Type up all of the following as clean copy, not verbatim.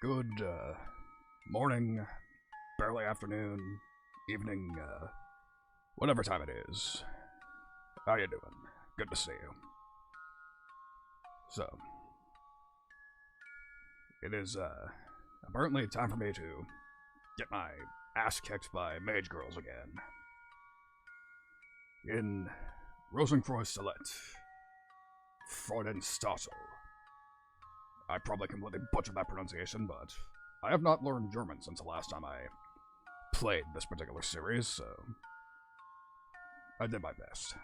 Good morning, barely afternoon, evening, whatever time it is. How you doing? Good to see you. So, it is apparently time for me to get my ass kicked by mage girls again. In ROSENKREUZSTILETTE FREUDENSTACHEL. I probably completely butchered that pronunciation, but I have not learned German since the last time I played this particular series, so I did my best.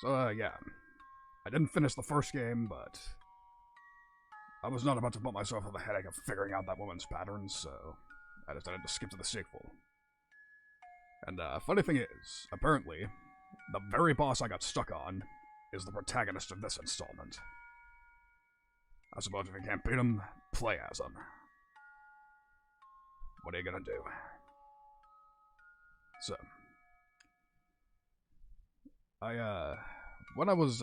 So, yeah. I didn't finish the first game, but I was not about to put myself with the headache of figuring out that woman's patterns, so I decided to skip to the sequel. And, funny thing is, apparently, the very boss I got stuck on is the protagonist of this installment. I suppose if you can't beat him, play as him. What are you gonna do? So, when I was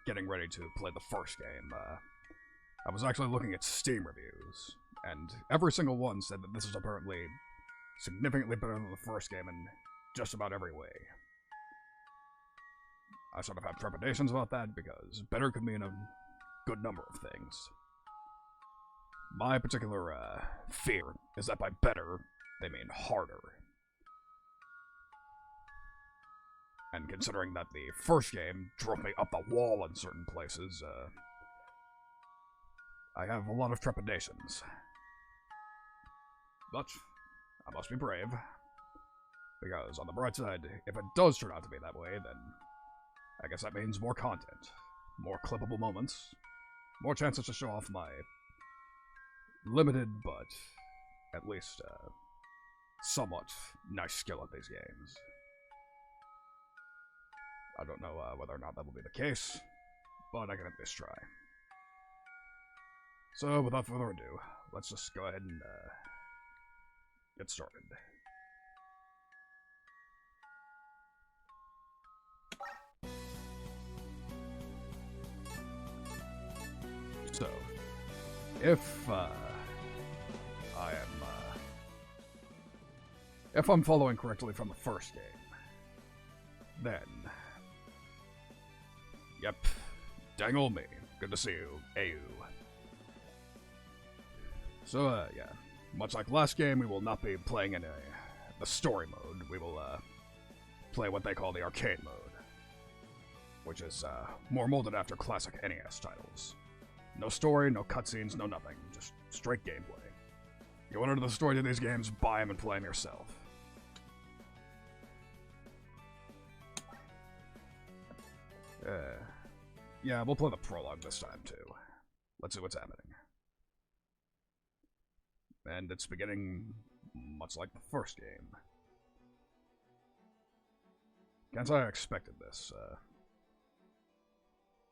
getting ready to play the first game, I was actually looking at Steam reviews, and every single one said that this is apparently significantly better than the first game in just about every way. I sort of have trepidations about that because better could mean a good number of things. My particular fear is that by better, they mean harder. And considering that the first game drove me up the wall in certain places, I have a lot of trepidations. But I must be brave, because on the bright side, if it does turn out to be that way, then I guess that means more content, more clippable moments, more chances to show off my limited, but at least somewhat nice skill at these games. I don't know whether or not that will be the case, but I can at least try. So, without further ado, let's just go ahead and get started. So, if if I'm following correctly from the first game, then, yep, dang ol' me, good to see you, AU. So, yeah, much like last game, we will not be playing in the story mode. We will play what they call the arcade mode, which is more molded after classic NES titles. No story, no cutscenes, no nothing, just straight gameplay. You want to know the story of these games, buy them and play them yourself. Yeah, we'll play the prologue this time, too. Let's see what's happening. And it's beginning much like the first game. Can't say I expected this.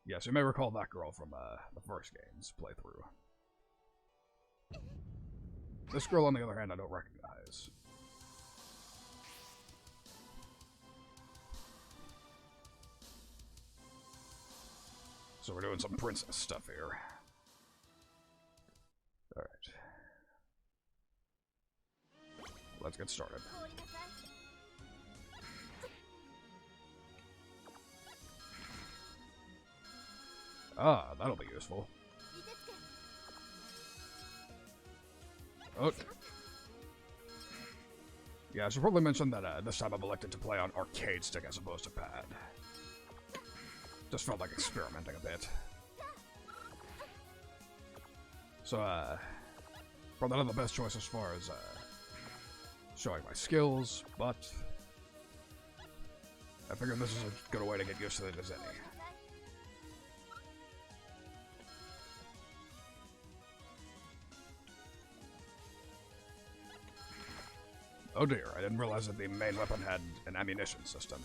Yes, you may recall that girl from the first game's playthrough. This girl, on the other hand, I don't recognize. So we're doing some princess stuff here. Alright. Let's get started. Ah, that'll be useful. Oh. Yeah, I should probably mention that this time I've elected to play on arcade stick as opposed to pad. Just felt like experimenting a bit. So, probably not the best choice as far as showing my skills, but I figured this is as good a way to get used to it as any. Oh dear, I didn't realize that the main weapon had an ammunition system.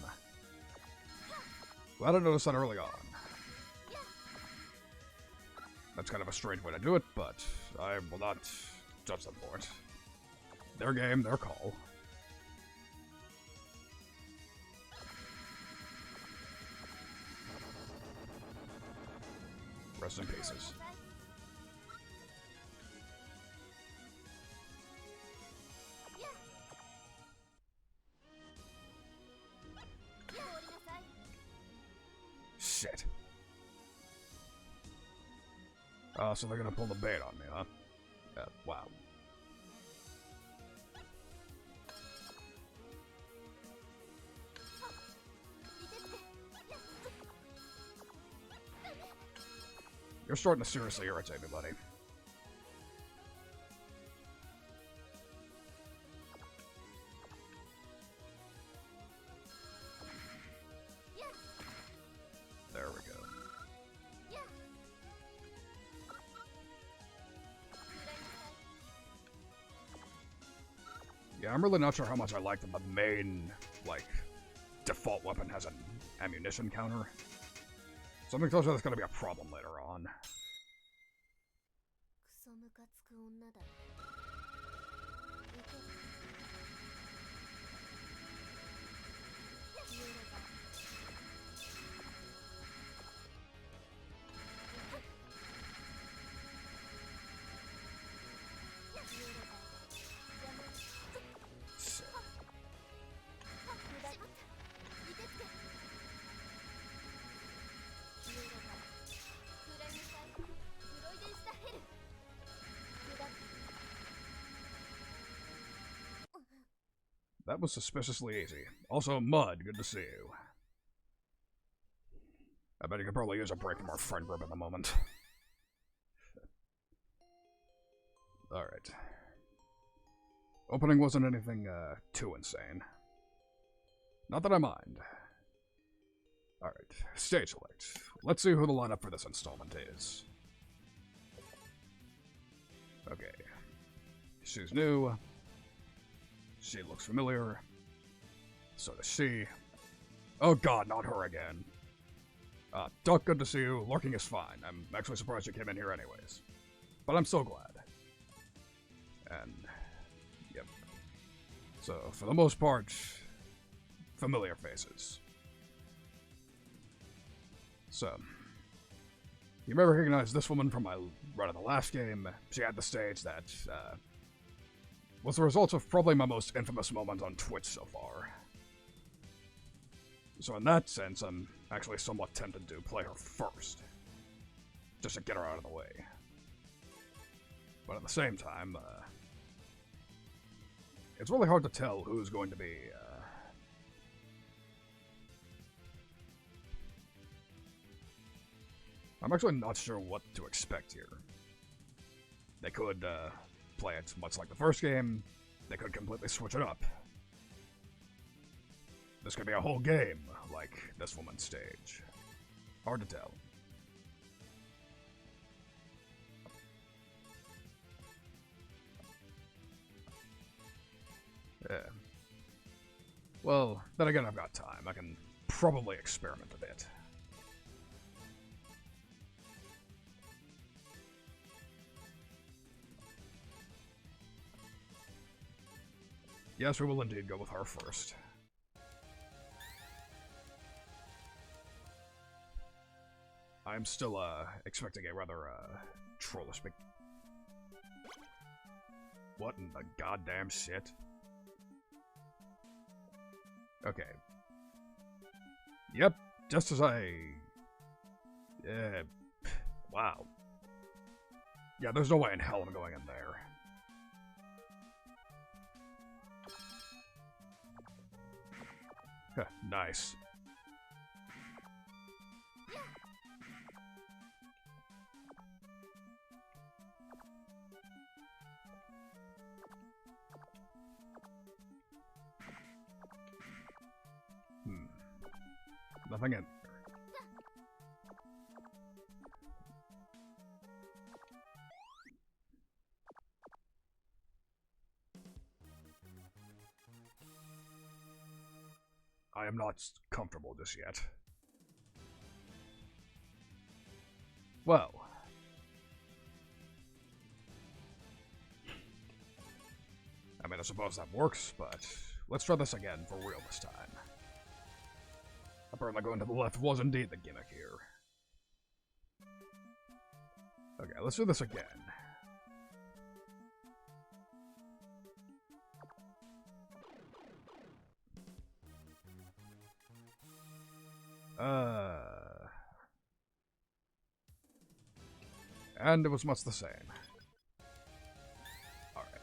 Glad I noticed that early on. That's kind of a strange way to do it, but I will not judge them for it. Their game, their call. Rest in pieces. shit. So they're gonna pull the bait on me, huh? Wow. You're starting to seriously irritate me, buddy. There we go. Yeah, I'm really not sure how much I like that the main, like, default weapon has an ammunition counter. Something tells me that's gonna be a problem later on. That was suspiciously easy. Also, Mud, good to see you. I bet you could probably use a break from our friend group at the moment. Alright. Opening wasn't anything, too insane. Not that I mind. Alright, stage select. Let's see who the lineup for this installment is. Okay. She's new. She looks familiar. So does she. Oh god, not her again. Duck, good to see you. Lurking is fine. I'm actually surprised you came in here anyways. But I'm so glad. And, yep. So, for the most part, familiar faces. So, you may recognize this woman from my run of the last game. She had the stage that, was the result of probably my most infamous moment on Twitch so far. So in that sense, I'm actually somewhat tempted to play her first. Just to get her out of the way. But at the same time, it's really hard to tell who's going to be, I'm actually not sure what to expect here. They could, play it much like the first game. They could completely switch it up. This could be a whole game, like this woman's stage. Hard to tell. Yeah. Well, then again, I've got time. I can probably experiment a bit. Yes, we will indeed go with her first. I'm still, expecting a rather, trollish big... What in the goddamn shit? Okay. Yep, just as I... wow. Yeah, there's no way in hell I'm going in there. Nice. Nothing in. I am not comfortable just yet. Well. I mean, I suppose that works, but let's try this again for real this time. Apparently going to the left was indeed the gimmick here. Okay, let's do this again. And it was much the same. Alright.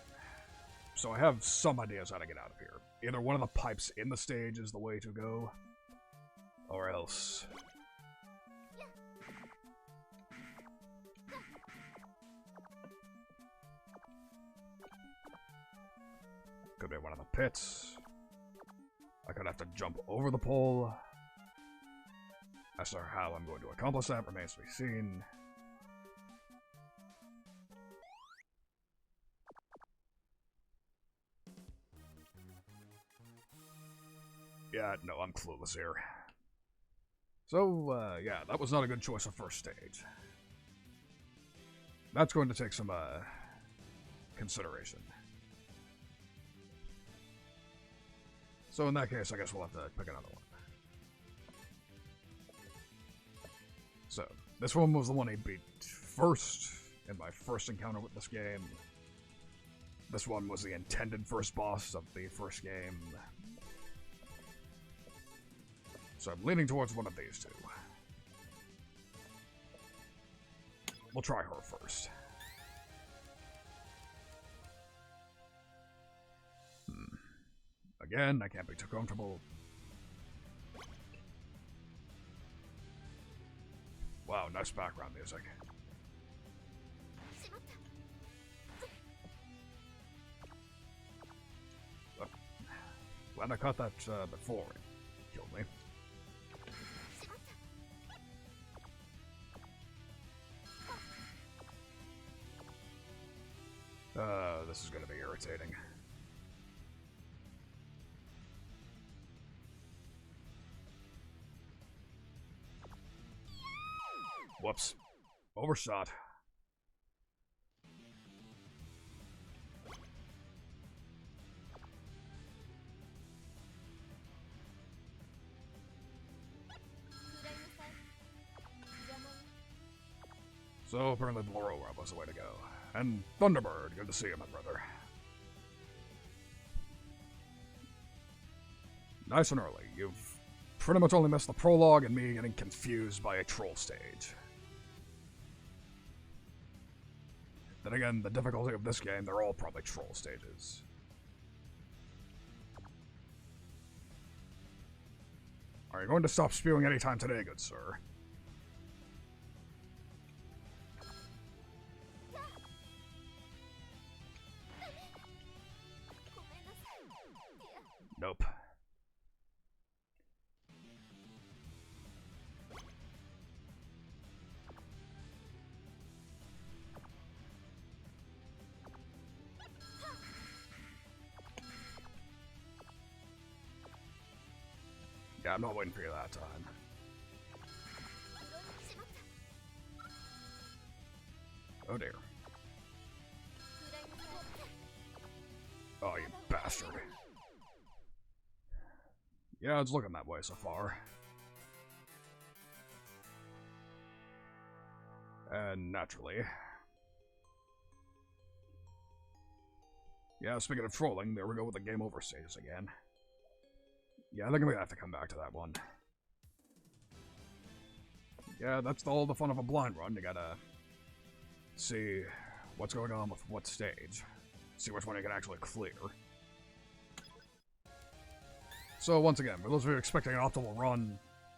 So I have some ideas how to get out of here. Either one of the pipes in the stage is the way to go, or else... could be one of the pits. I could have to jump over the pole. As to how I'm going to accomplish that remains to be seen. Yeah, no, I'm clueless here. So, yeah, that was not a good choice of first stage. That's going to take some, consideration. So in that case, I guess we'll have to pick another one. So, this one was the one I beat first in my first encounter with this game. This one was the intended first boss of the first game. So I'm leaning towards one of these two. We'll try her first. Again, I can't be too comfortable. Wow, nice background music. Oh, glad I caught that before it killed me. This is gonna be irritating. Whoops. Overshot. So apparently the Laurel Rub was the way to go. And Thunderbird, good to see you, my brother. Nice and early. You've pretty much only missed the prologue and me getting confused by a troll stage. Then again, the difficulty of this game, they're all probably troll stages. Are you going to stop spewing anytime today, good sir? Nope. Yeah, I'm not waiting for you that time. Oh dear. Oh, you bastard. Yeah, it's looking that way so far. And naturally. Yeah, speaking of trolling, there we go with the game over stages again. Yeah, I think I'm gonna have to come back to that one. Yeah, that's all the fun of a blind run. You gotta see what's going on with what stage. See which one you can actually clear. So once again, for those of you expecting an optimal run,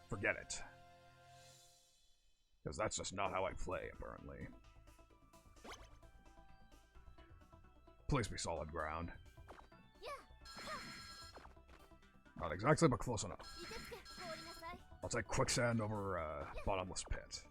forget it. Because that's just not how I play, apparently. Please be solid ground. Not exactly, but close enough. I'll take quicksand over bottomless pit.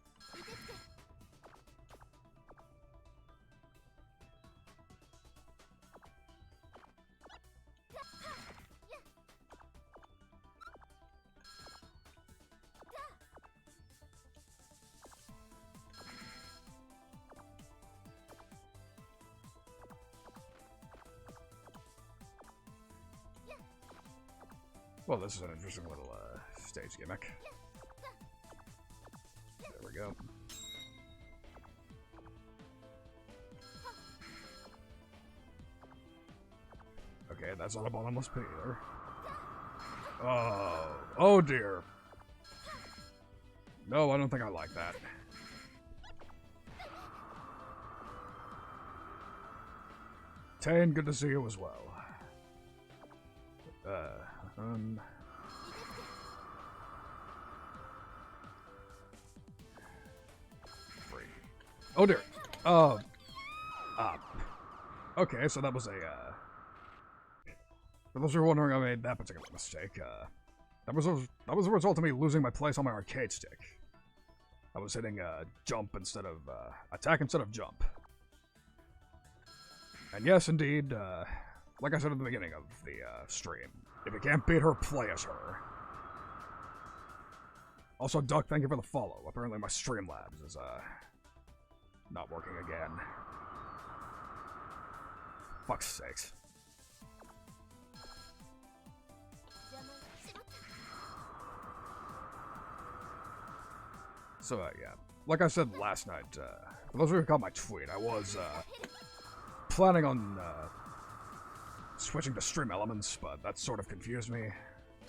Well, this is an interesting little stage gimmick. There we go. Okay, that's not a bottomless pit either. Oh, oh dear. No, I don't think I like that. Octane, good to see you as well. Um... Free. Oh dear. Okay, so that was a, for those who are wondering, I made that particular mistake. That was a result of me losing my place on my arcade stick. I was hitting, jump instead of, attack instead of jump. And yes, indeed, like I said at the beginning of the, stream, if you can't beat her, play as her. Also, Duck, thank you for the follow. Apparently my Streamlabs is, not working again. Fuck's sakes. So, yeah. Like I said last night, for those of you who caught my tweet, I was, planning on, switching to stream elements, but that sort of confused me.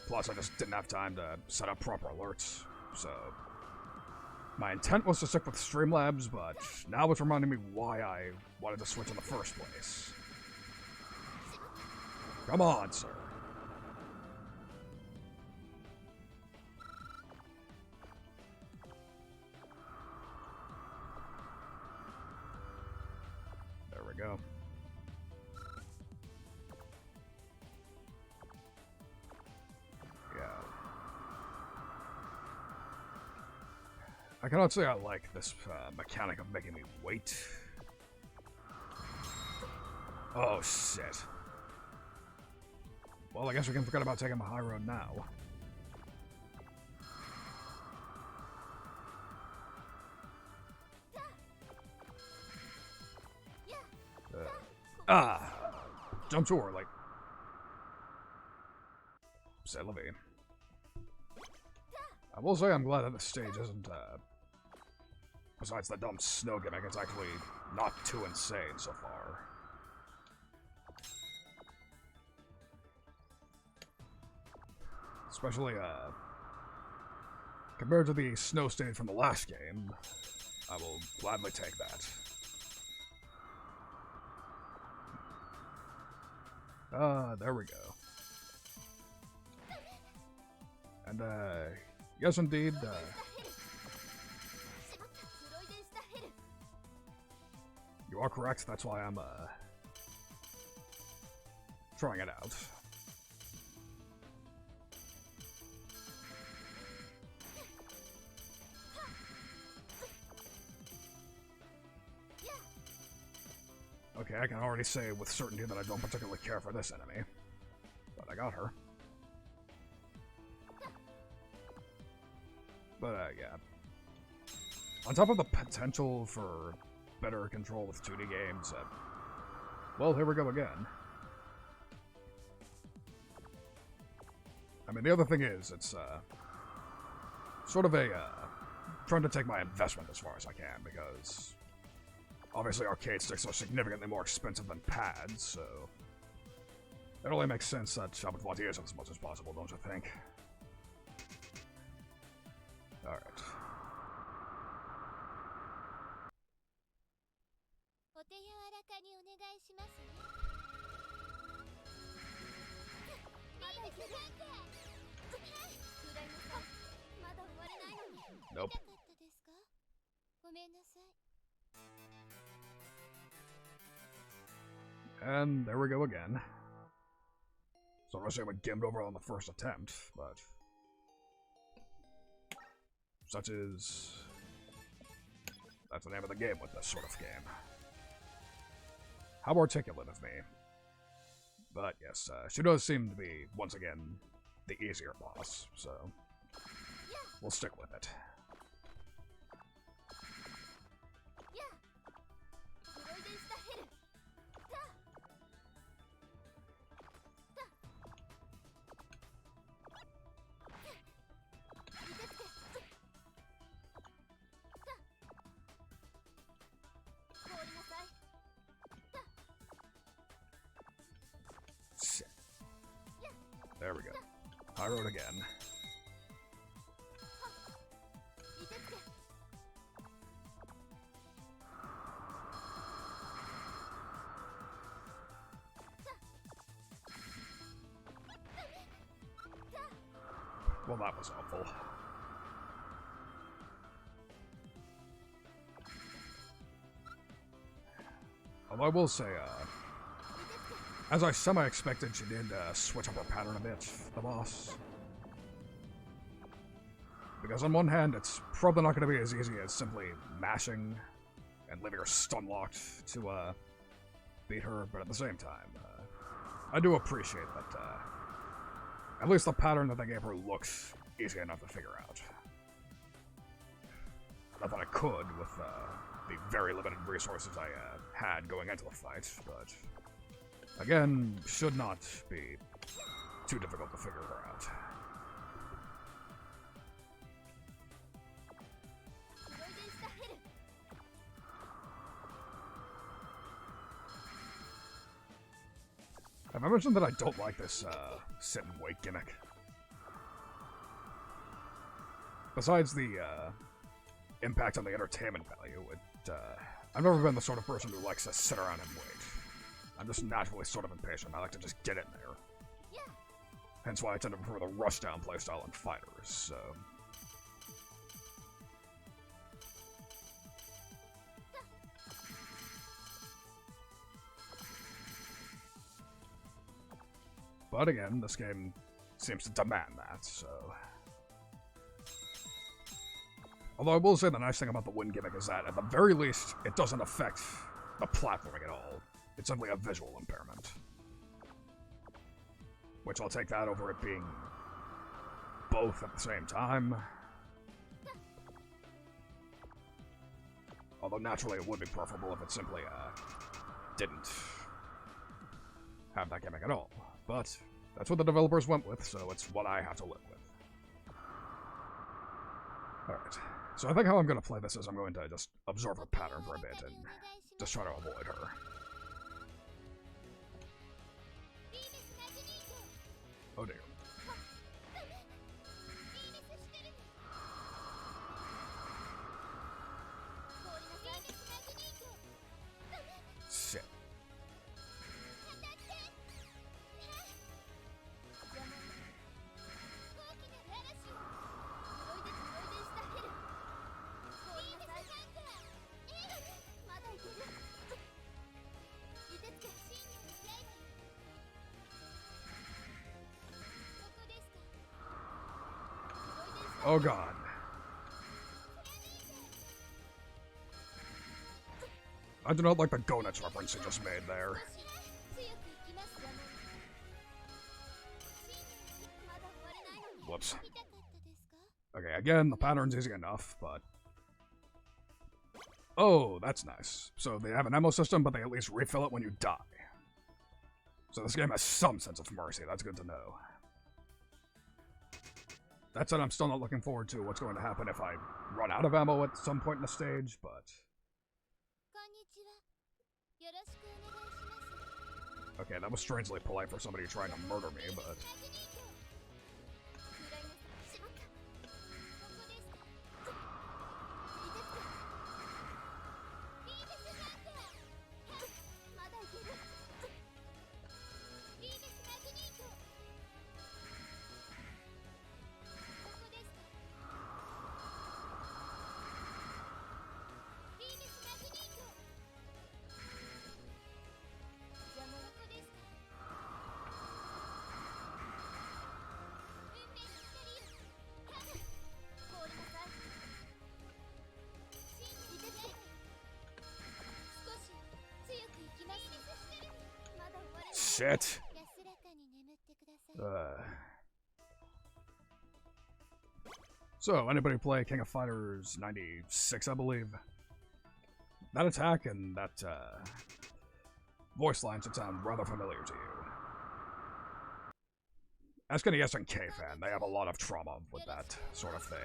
Plus, I just didn't have time to set up proper alerts, so... My intent was to stick with Streamlabs, but now it's reminding me why I wanted to switch in the first place. Come on, sir. There we go. Yeah. I cannot say I like this mechanic of making me wait. Oh, shit. Well, I guess we can forget about taking the high road now. Jump too early. C'est la vie. I will say I'm glad that this stage isn't, besides the dumb snow gimmick, it's actually not too insane so far. Especially, compared to the snow stage from the last game, I will gladly take that. There we go. And, yes indeed, you are correct, that's why I'm, trying it out. Okay, I can already say with certainty that I don't particularly care for this enemy. But I got her. But, yeah. On top of the potential for better control with 2D games, well, here we go again. I mean, the other thing is, it's, sort of a, trying to take my investment as far as I can, because... Obviously, arcade sticks are significantly more expensive than pads, so... It only makes sense that I would want to use it as much as possible, don't you think? Alright. Nope. And there we go again. So I say we gamed over on the first attempt, but... Such is... That's the name of the game with this sort of game. How articulate of me. But yes, she does seem to be, once again, the easier boss, so... We'll stick with it. There we go. High road again. Well, that was helpful. Although I will say, as I semi-expected, she did switch up her pattern a bit, the boss. Because on one hand, it's probably not going to be as easy as simply mashing and leaving her stun-locked to beat her, but at the same time, I do appreciate that at least the pattern that they gave her looks easy enough to figure out. Not that I could with the very limited resources I had going into the fight, but again, should not be too difficult to figure her out. Have I mentioned that I don't like this sit and wait gimmick? Besides the impact on the entertainment value, I've never been the sort of person who likes to sit around and wait. I'm just naturally sort of impatient. I like to just get in there. Hence why I tend to prefer the rushdown playstyle in fighters, so... But again, this game seems to demand that, so... Although I will say the nice thing about the wind gimmick is that, at the very least, it doesn't affect the platforming at all. It's simply a visual impairment. Which I'll take that over it being both at the same time. Although naturally it would be preferable if it simply didn't have that gimmick at all. But that's what the developers went with, so it's what I have to live with. Alright, so I think how I'm going to play this is I'm going to just absorb her pattern for a bit and just try to avoid her. Oh dear. Shit. Oh god. I do not like the Gonets reference you just made there. Whoops. Okay, again, the pattern's easy enough, but... Oh, that's nice. So they have an ammo system, but they at least refill it when you die. So this game has some sense of mercy, that's good to know. That said, I'm still not looking forward to what's going to happen if I run out of ammo at some point in the stage, but... Okay, that was strangely polite for somebody trying to murder me, but... Shit. So, anybody play King of Fighters 96, I believe? That attack and that voice line should sound rather familiar to you. Ask any SNK fan, they have a lot of trauma with that sort of thing.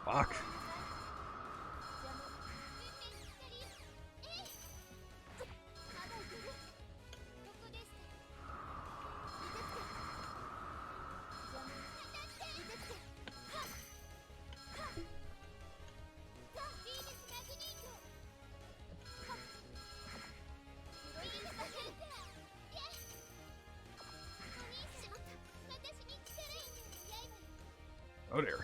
Fuck. Oh dear.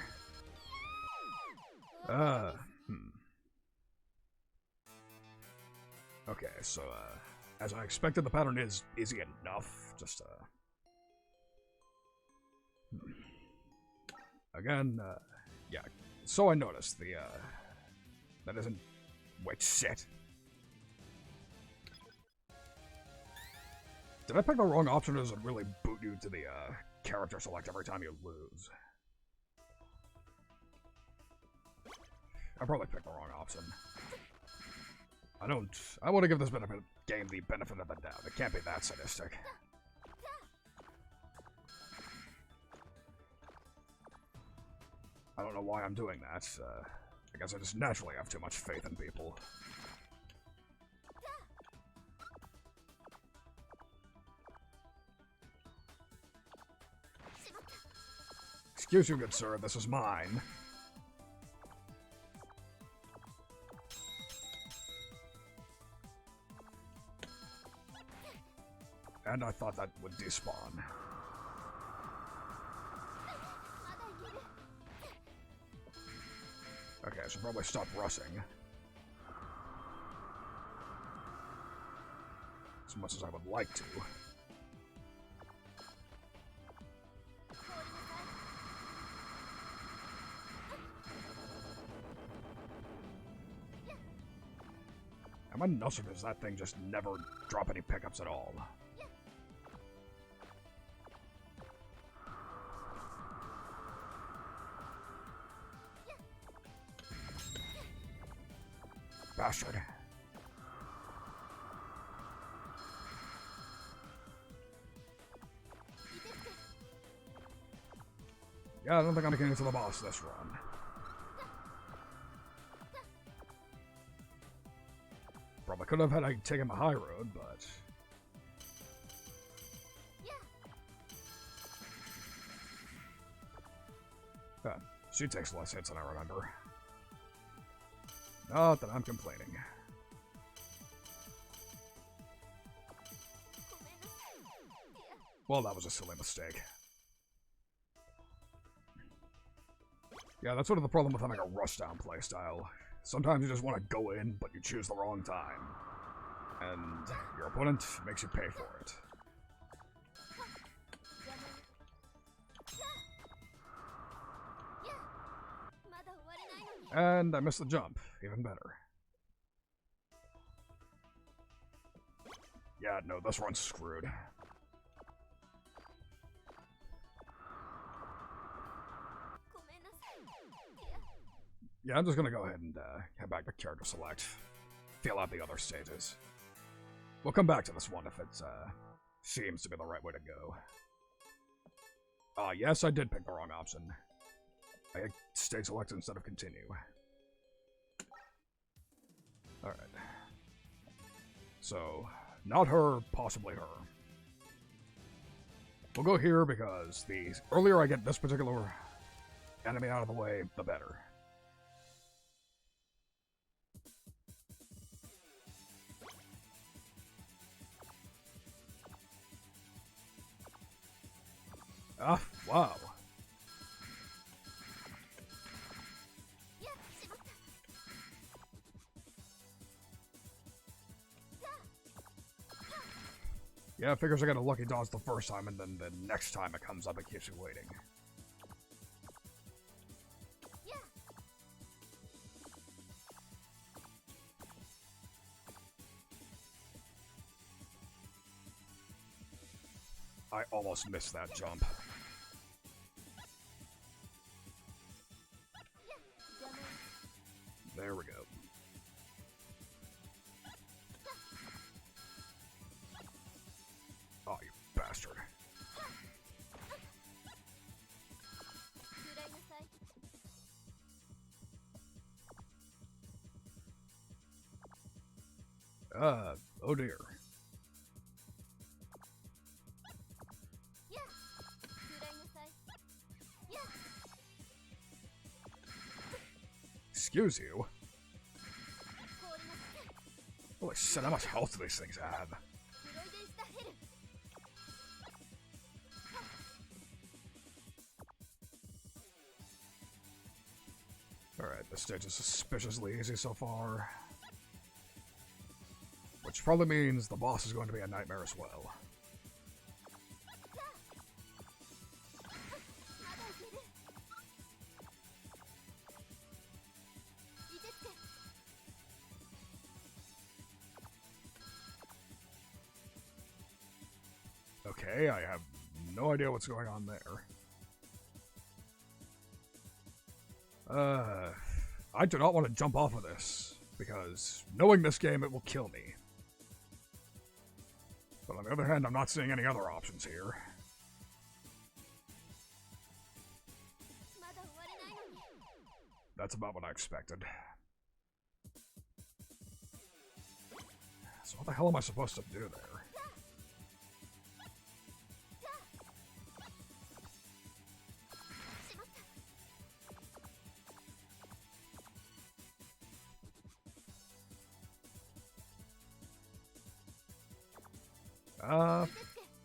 Okay, so, as I expected, the pattern is easy enough. Just, Again, yeah. So I noticed the, that isn't... Wait, shit. Did I pick the wrong option, or does it really boot you to the, character select every time you lose? I probably picked the wrong option. I want to give this game the benefit of the doubt. It can't be that sadistic. I don't know why I'm doing that. I guess I just naturally have too much faith in people. Excuse you, good sir, this is mine. And I thought that would despawn. Okay, I should probably stop rushing. As much as I would like to. Am I nuts, or does that thing just never drop any pickups at all? Bastard. Yeah, I don't think I'm getting to the boss this run. Probably could have had I taken the high road, but... she takes less hits than I remember. Not that I'm complaining. Well, that was a silly mistake. Yeah, that's sort of the problem with having a rushdown playstyle. Sometimes you just want to go in, but you choose the wrong time. And your opponent makes you pay for it. And I missed the jump. Even better. Yeah, no, this run's screwed. Yeah, I'm just gonna go ahead and head back to character select. Feel out the other stages. We'll come back to this one if it seems to be the right way to go. Yes, I did pick the wrong option. I stage select instead of continue. Alright. So, not her, possibly her. We'll go here because the earlier I get this particular enemy out of the way, the better. Ah, wow. Yeah, it figures I got a lucky dodge the first time, and then the next time it comes up, it keeps you waiting. I almost missed that jump. There we go. Oh, you bastard. Oh dear. Excuse you? Holy shit, how much health do these things have? This stage is suspiciously easy so far. Which probably means the boss is going to be a nightmare as well. Okay, I have no idea what's going on there. I do not want to jump off of this, because knowing this game, it will kill me. But on the other hand, I'm not seeing any other options here. That's about what I expected. So what the hell am I supposed to do there?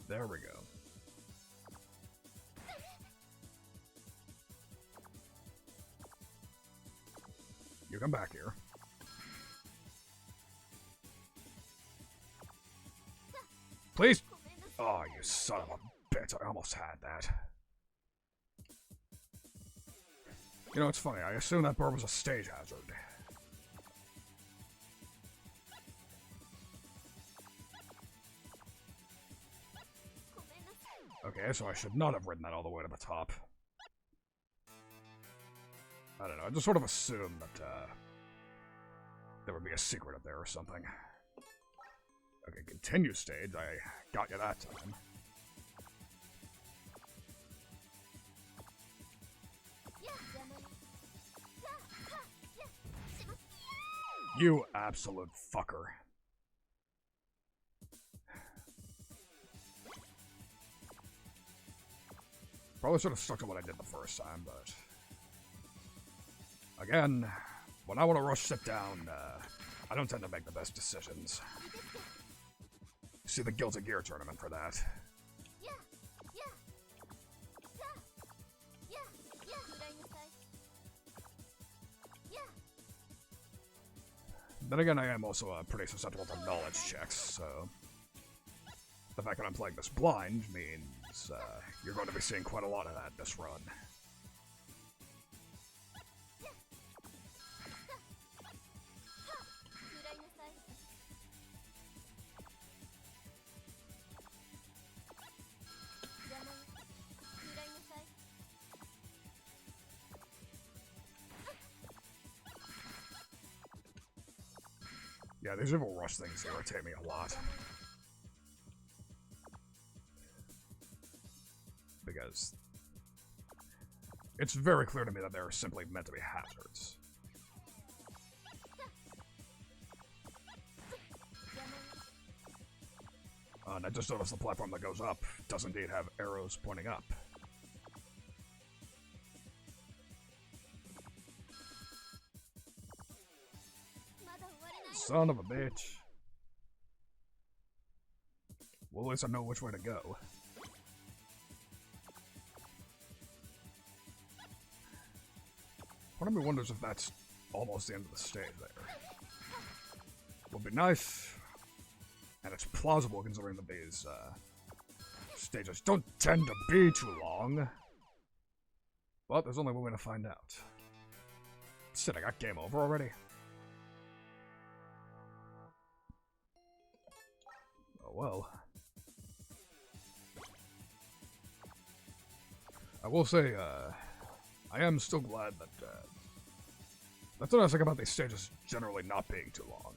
There we go. You come back here. Please! Oh, you son of a bitch, I almost had that. You know, it's funny, I assumed that bird was a stage hazard. Okay, so I should not have ridden that all the way to the top. I don't know, I just sort of assumed that, there would be a secret up there or something. Okay, continue stage, I got you that time. You absolute fucker. Probably should have stuck to what I did the first time, but... Again, when I want to rush sit down, I don't tend to make the best decisions. You see the Guilty Gear tournament for that. Then again, I am also pretty susceptible to knowledge checks, so... The fact that I'm playing this blind means you're going to be seeing quite a lot of that this run. Yeah, these evil rush things irritate me a lot. Because it's very clear to me that they're simply meant to be hazards. And I just noticed the platform that goes up does indeed have arrows pointing up. Son of a bitch. Well, at least I know which way to go. Part of me wonders if that's almost the end of the stage there. Would be nice, and it's plausible considering that these stages don't tend to be too long. But there's only one way to find out. Shit, I got game over already? Oh well. I will say, I am still glad that, that's what I think about these stages generally not being too long.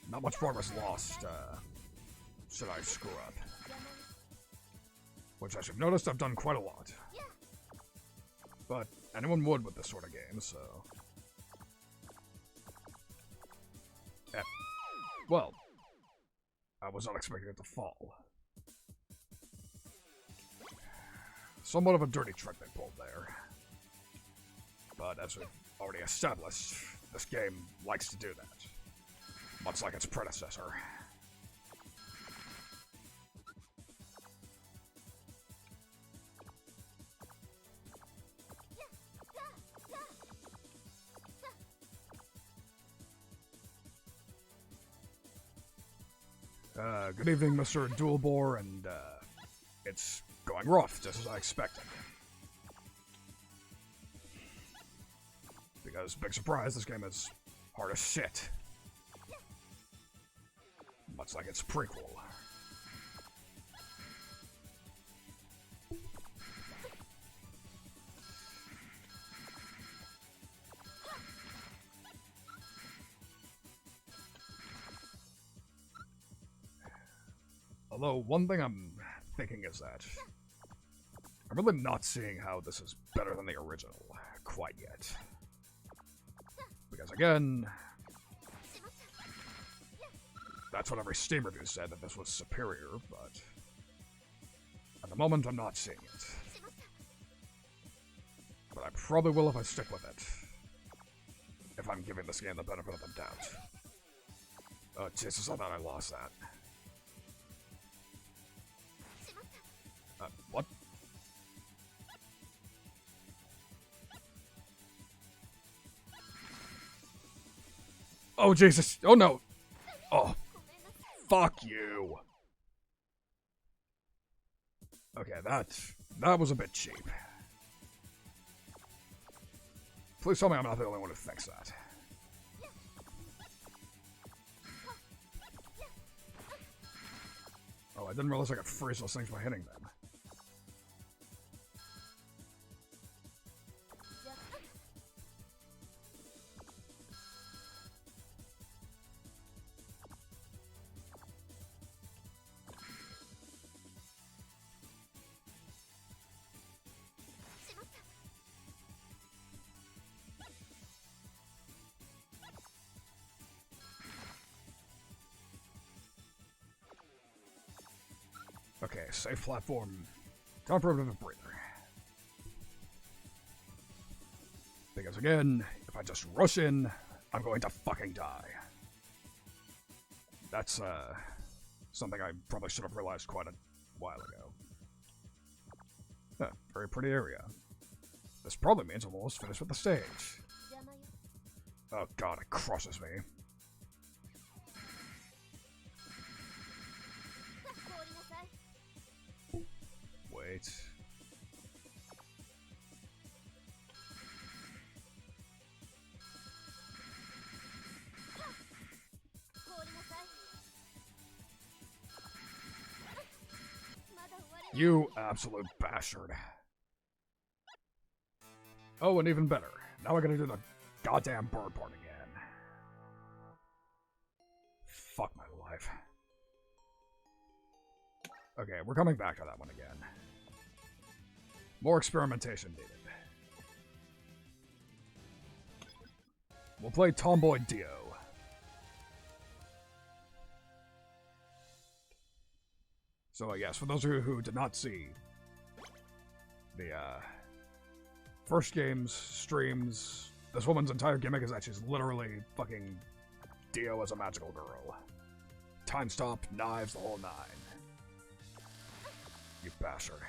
Not much progress lost, should I screw up. Which, as you've noticed, I've done quite a lot. But anyone would with this sort of game, so... Yeah. Well, I was not expecting it to fall. Somewhat of a dirty trick they pulled there. But as we've already established, this game likes to do that. Much like its predecessor. Good evening, Mr. Dualbore, and, it's going rough, just as I expected. Because, big surprise, this game is hard as shit. Much like its prequel. Although, one thing I'm thinking is that I'm really not seeing how this is better than the original quite yet. Because again, that's what every Steam review said, that this was superior, but at the moment I'm not seeing it. But I probably will if I stick with it. If I'm giving this game the benefit of the doubt. Oh Jesus, I thought I lost that. What? Oh, Jesus. Oh, no. Oh. Fuck you. Okay, that was a bit cheap. Please tell me I'm not the only one who thinks that. Oh, I didn't realize I could freeze those things by hitting them. Okay, safe platform. Time for a bit of a breather. Because again, if I just rush in, I'm going to fucking die. That's, something I probably should have realized quite a while ago. Very pretty area. This probably means I'm almost finished with the stage. Oh god, it crushes me. Wait. You absolute bastard. Oh, and even better. Now I gotta do the goddamn bird part again. Fuck my life. Okay, we're coming back to that one again. More experimentation needed. We'll play Tomboy Dio. So, yes, for those of you who did not see the, first game's streams, this woman's entire gimmick is that she's literally fucking Dio as a magical girl. Time stop, knives, the whole nine. You bastard.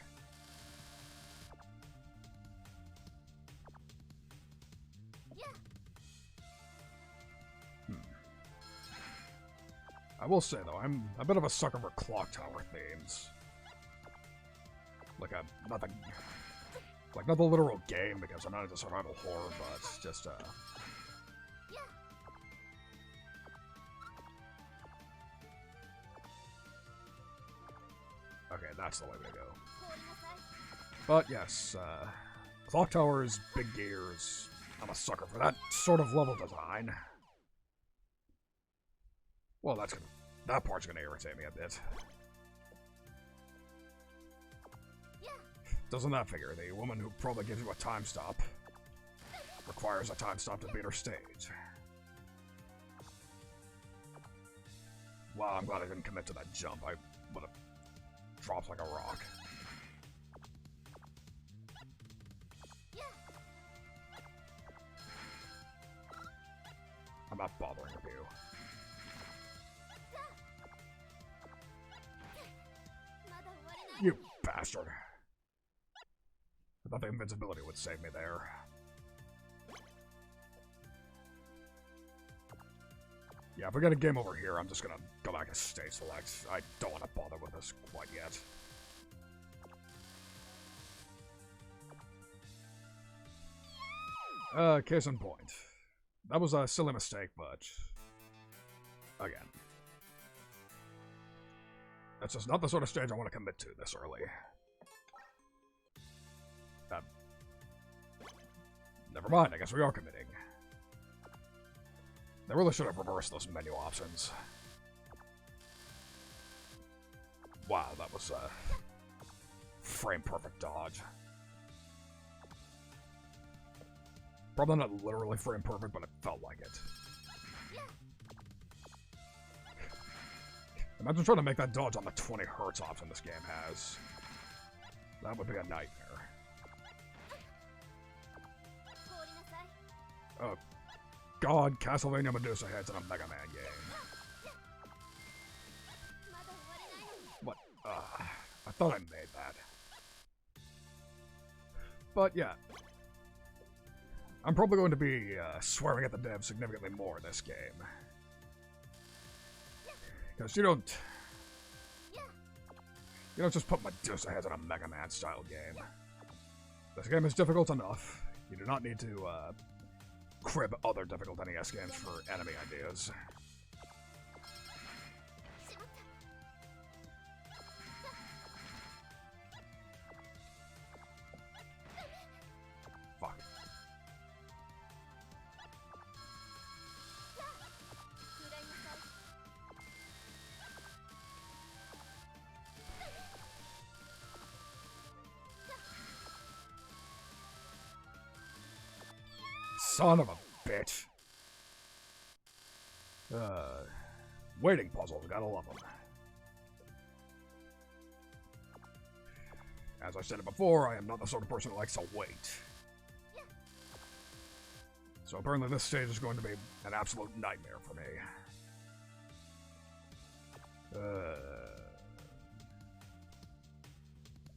I will say, though, I'm a bit of a sucker for clock tower themes. Like not the literal game, because I'm not into survival horror, but just, okay, that's the way to go. But, yes, clock towers, big gears, I'm a sucker for that sort of level design. Well, that part's gonna irritate me a bit. Doesn't that figure? The woman who probably gives you a time stop requires a time stop to beat her stage. Wow, I'm glad I didn't commit to that jump. I would have dropped like a rock. I'm not bothering with you. You bastard. I thought the invincibility would save me there. Yeah, if we get a game over here, I'm just gonna go back to stage select. I don't want to bother with this quite yet. Case in point. That was a silly mistake, but... Again. That's just not the sort of stage I want to commit to this early. Never mind, I guess we are committing. They really should have reversed those menu options. Wow, that was a frame-perfect dodge. Probably not literally frame-perfect, but it felt like it. Imagine trying to make that dodge on the 20 Hz option this game has. That would be a nightmare. Oh, God, Castlevania Medusa heads in a Mega Man game. What? I thought I made that. But yeah. I'm probably going to be swearing at the devs significantly more in this game. Because you don't just put Medusa heads in a Mega Man style game. This game is difficult enough. You do not need to crib other difficult NES games for enemy ideas. Fuck. Son of a bitch. Waiting puzzles, gotta love them. As I said it before, I am not the sort of person who likes to wait. So apparently this stage is going to be an absolute nightmare for me.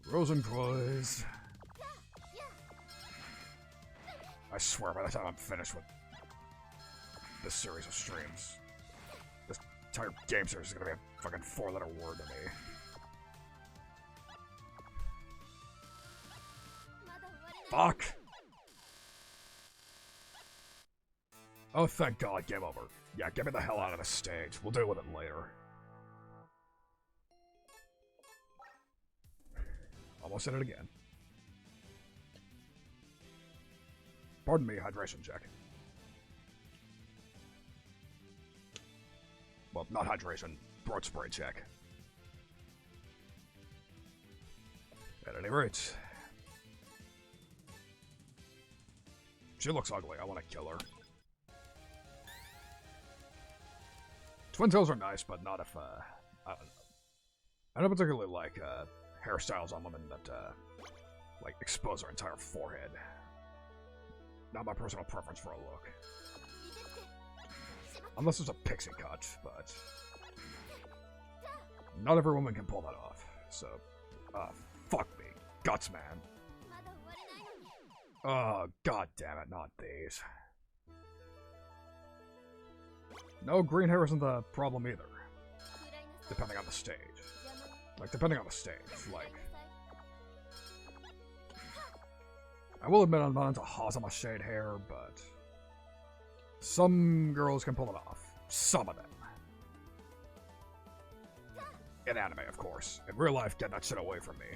Rosenkreuz. I swear by the time I'm finished with this series of streams, this entire game series is gonna be a fucking 4-letter word to me. Fuck! Oh, thank God, game over. Yeah, get me the hell out of this stage. We'll deal with it later. Almost hit it again. Pardon me, hydration check. Well, not hydration, throat spray check. At any rate. She looks ugly, I want to kill her. Twin tails are nice, but not if, I don't know. I don't particularly like, hairstyles on women that, like, expose their entire forehead. Not my personal preference for a look. Unless it's a pixie cut, but... Not every woman can pull that off, so... fuck me. Guts, man. Oh, god damn it, not these. No, green hair isn't the problem either. Depending on the stage. Like, depending on the stage, like... I will admit I'm not into Hazama shade hair, but... Some girls can pull it off. Some of them. In anime, of course. In real life, get that shit away from me.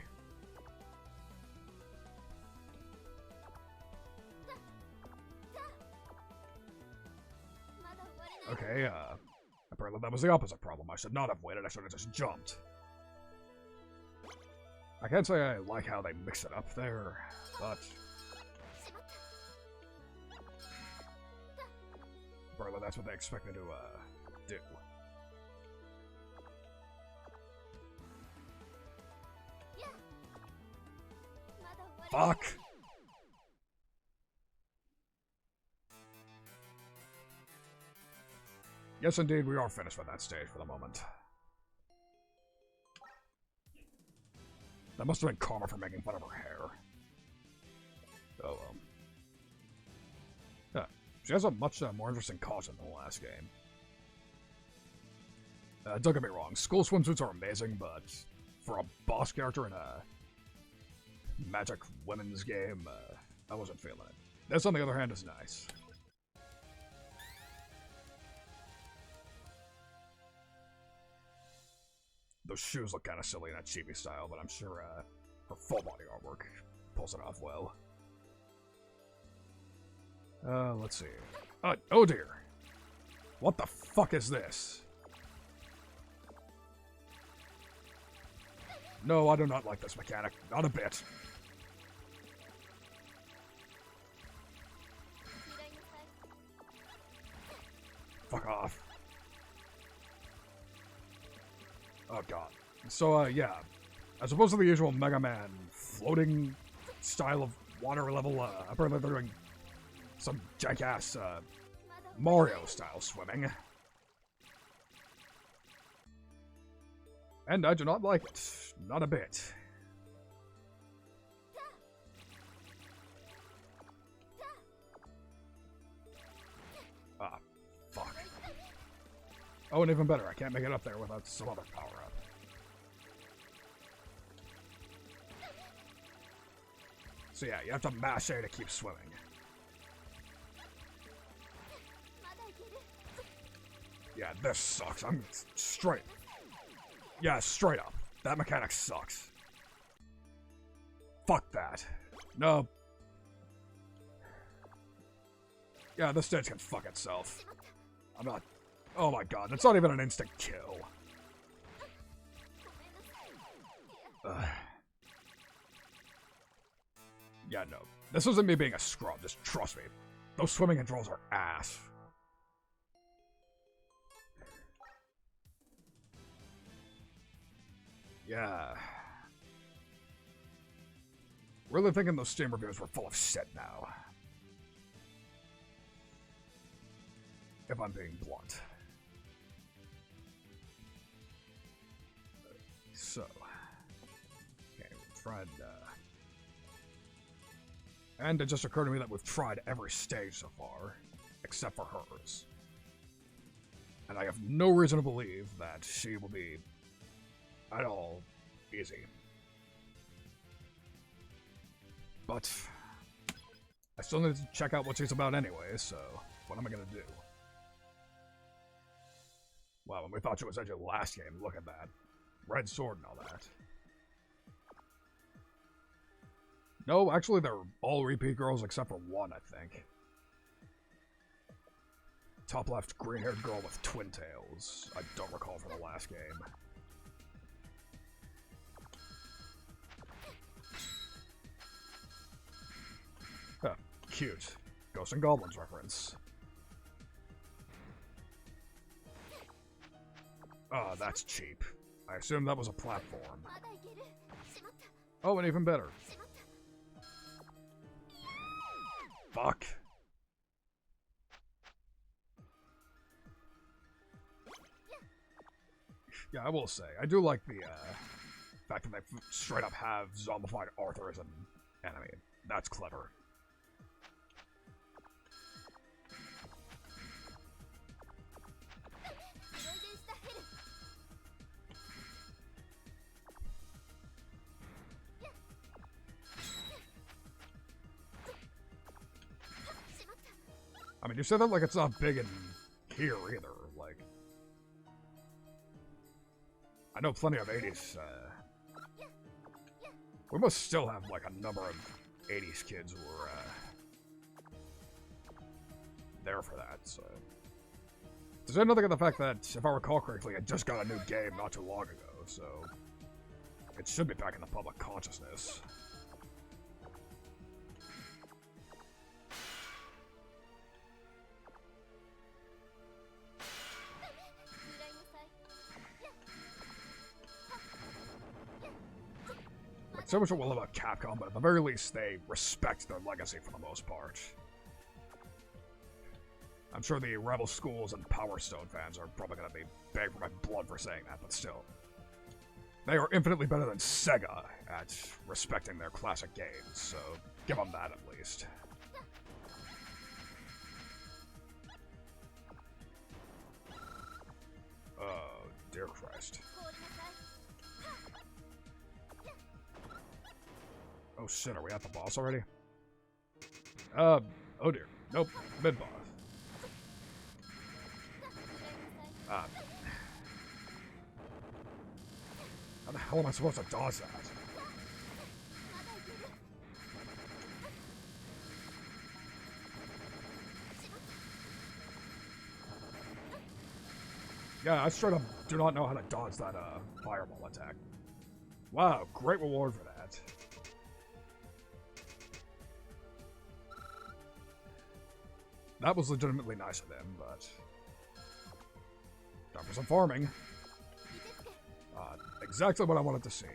Okay, apparently that was the opposite problem. I should not have waited, I should have just jumped. I can't say I like how they mix it up there, but... Apparently that's what they expect me to, do. Fuck! Yes, indeed, we are finished with that stage for the moment. That must have been karma for making fun of her hair. Oh, well. Yeah, she has a much more interesting costume than the last game. Don't get me wrong, school swimsuits are amazing, but for a boss character in a magic women's game, I wasn't feeling it. This, on the other hand, is nice. Those shoes look kind of silly in that chibi style, but I'm sure her full body artwork pulls it off well. Let's see. Oh dear. What the fuck is this? No, I do not like this mechanic. Not a bit. Fuck off. Oh god. So, yeah. As opposed to the usual Mega Man floating style of water level, apparently they're doing some jackass, Mario-style swimming. And I do not like it. Not a bit. Ah, fuck. Oh, and even better, I can't make it up there without some other power-up. So yeah, you have to mash A to keep swimming. Yeah, this sucks. I'm straight. Yeah, straight up. That mechanic sucks. Fuck that. No. Yeah, this stage can fuck itself. I'm not... Oh my god, that's not even an instant kill. Yeah, no. This isn't me being a scrub, just trust me. Those swimming controls are ass. Yeah. Really thinking those Steam reviews were full of shit now. If I'm being blunt. So. Okay, we've tried, and it just occurred to me that we've tried every stage so far, except for hers. And I have no reason to believe that she will be at all easy. But I still need to check out what she's about anyway, so what am I gonna do? Wow, when we thought she was edgy last game, look at that. Red sword and all that. No, actually they're all repeat girls except for one, I think. Top left, green-haired girl with twin tails. I don't recall from the last game. Huh, cute. Ghosts and Goblins reference. Oh, that's cheap. I assume that was a platform. Oh, and even better. Fuck. Yeah, I will say, I do like the fact that they straight up have zombified Arthur as an enemy. That's clever. I mean, you said that like it's not big in here either, like... I know plenty of 80s, we must still have, like, a number of 80s kids who were, there for that, so... There's another thing at the fact that, if I recall correctly, I just got a new game not too long ago, so... It should be back in the public consciousness. So much what we'll love about Capcom, but at the very least, they respect their legacy for the most part. I'm sure the Rebel Schools and Power Stone fans are probably going to be begging for my blood for saying that, but still. They are infinitely better than Sega at respecting their classic games, so give them that at least. Oh, dear dear Christ. Oh shit, are we at the boss already? Oh dear. Nope, mid-boss. How the hell am I supposed to dodge that? Yeah, I straight up do not know how to dodge that fireball attack. Wow, great reward for that. That was legitimately nice of them, but... time for some farming. Exactly what I wanted to see.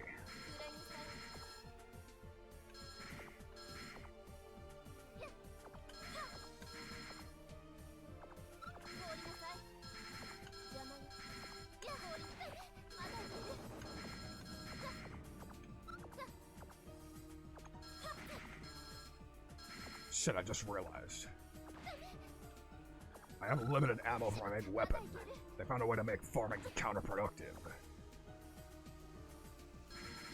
Shit, I just realized. I have limited ammo for my main weapon. They found a way to make farming counterproductive.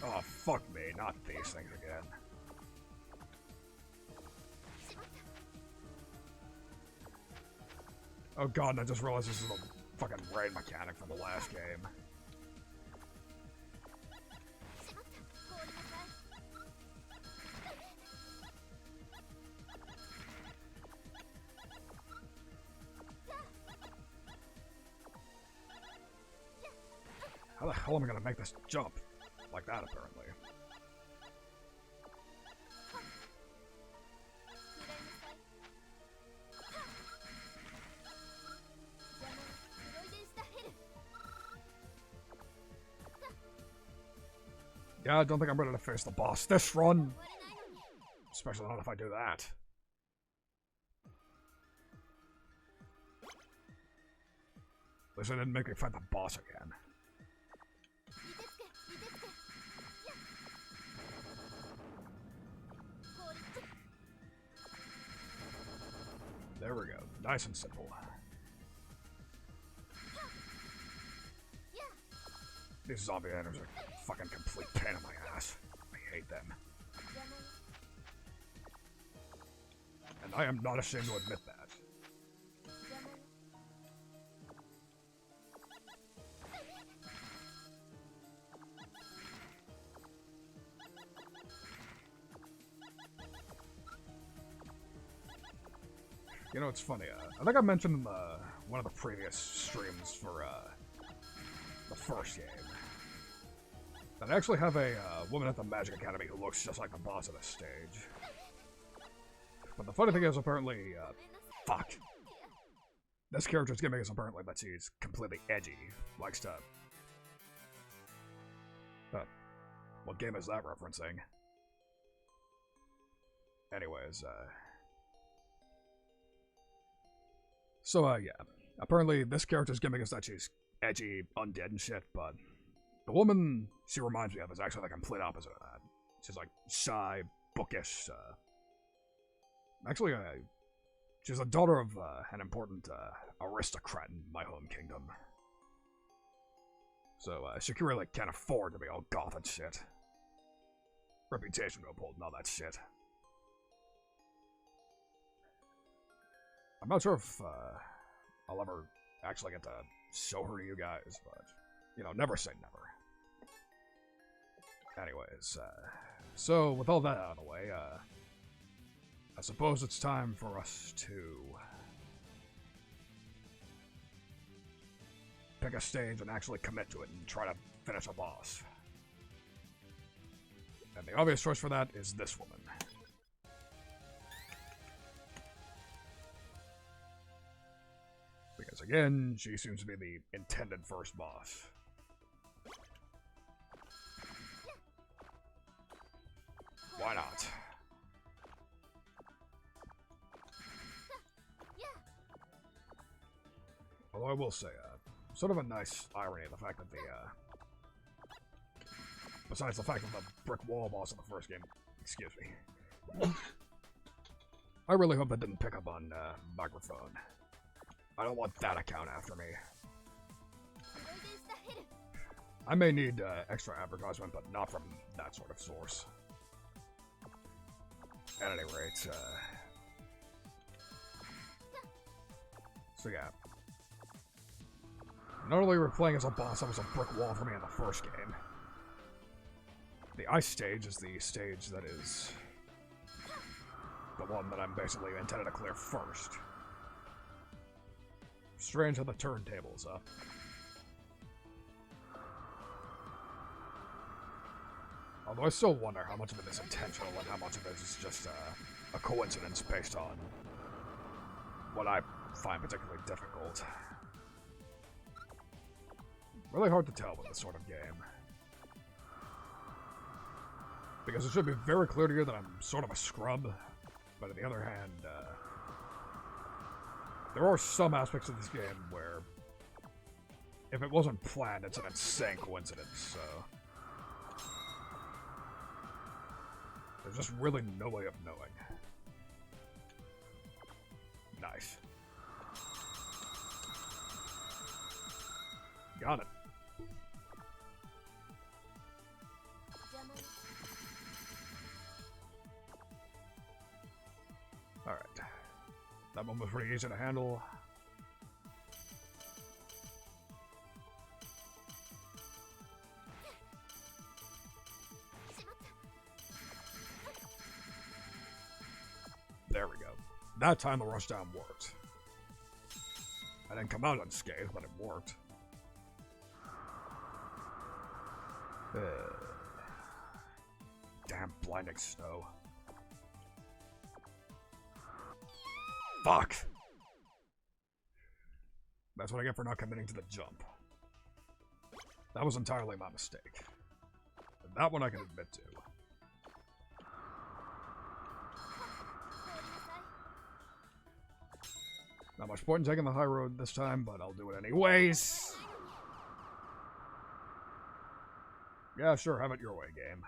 Oh, fuck me, not these things again. Oh god, and I just realized this is a fucking raid mechanic from the last game. How the hell am I gonna make this jump? Like that, apparently. Yeah, I don't think I'm ready to face the boss this run. Especially not if I do that. At least I didn't make me fight the boss again. There we go. Nice and simple. These zombie enemies are a fucking complete pain in my ass. I hate them. And I am not ashamed to admit that. You know, it's funny, I think I mentioned in one of the previous streams for the first game that I actually have a woman at the Magic Academy who looks just like the boss of the stage. But the funny thing is, apparently, fuck. This character's gimmick is apparently that she's completely edgy, likes to... what game is that referencing? Anyways, So, yeah. Apparently, this character's gimmick is that she's edgy, undead, and shit, but the woman she reminds me of is actually the complete opposite of that. She's, like, shy, bookish, Actually, she's the daughter of an important aristocrat in my home kingdom. So, she really can't afford to be all goth and shit. Reputation to uphold and all that shit. I'm not sure if I'll ever actually get to show her to you guys, but, you know, never say never. Anyways, so with all that out of the way, I suppose it's time for us to pick a stage and actually commit to it and try to finish a boss. And the obvious choice for that is this woman. Because again, she seems to be the intended first boss. Why not? Although I will say, sort of a nice irony of the fact that the, besides the fact that the brick wall boss in the first game, excuse me. I really hope that didn't pick up on, microphone. I don't want that account after me. I may need extra advertisement, but not from that sort of source. At any rate, so yeah. Not only were we playing as a boss that was a brick wall for me in the first game. The ice stage is the stage that is the one that I'm basically intended to clear first. Strange how the turntable's up. Although I still wonder how much of it is intentional and how much of it is just a coincidence based on what I find particularly difficult. Really hard to tell with this sort of game. Because it should be very clear to you that I'm sort of a scrub, but on the other hand, there are some aspects of this game where if it wasn't planned, it's an insane coincidence, so there's just really no way of knowing. Nice. Got it. Alright. That one was pretty easy to handle. There we go. That time the rushdown worked. I didn't come out unscathed, but it worked. Damn blinding snow. Fuck! That's what I get for not committing to the jump. That was entirely my mistake. And that one I can admit to. Not much point in taking the high road this time, but I'll do it anyways. Yeah, sure, have it your way, game.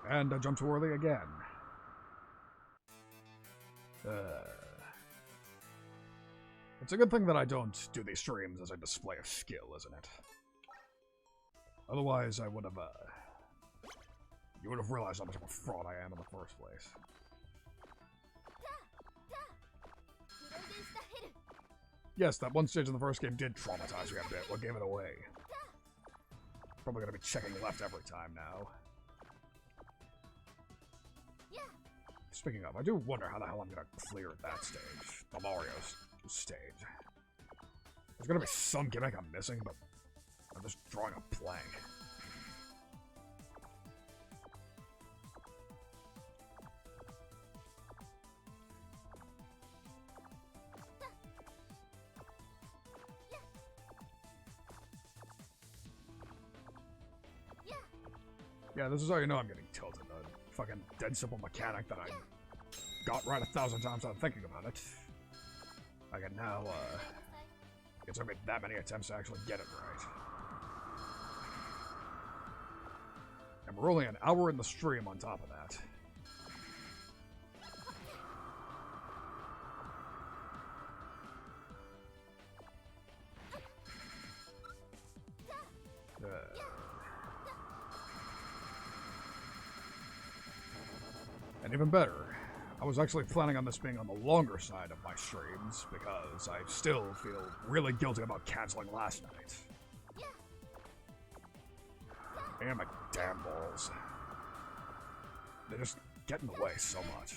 And I jumped too early again. It's a good thing that I don't do these streams as a display of skill, isn't it? Otherwise, I would have, you would have realized how much of a fraud I am in the first place. Yes, that one stage in the first game did traumatize me a bit. What gave it away? Probably gonna be checking left every time now. Speaking of, I do wonder how the hell I'm gonna clear that stage. The Mario stage. There's gonna be some gimmick I'm missing, but I'm just drawing a blank. Yeah, this is how you know I'm getting tilted. A fucking dead simple mechanic that I got right 1,000 times without thinking about it. I can now, it took me that many attempts to actually get it right. And we're only an hour in the stream on top of that. And even better, I was actually planning on this being on the longer side of my streams because I still feel really guilty about canceling last night. And my damn balls. They just get in the way so much.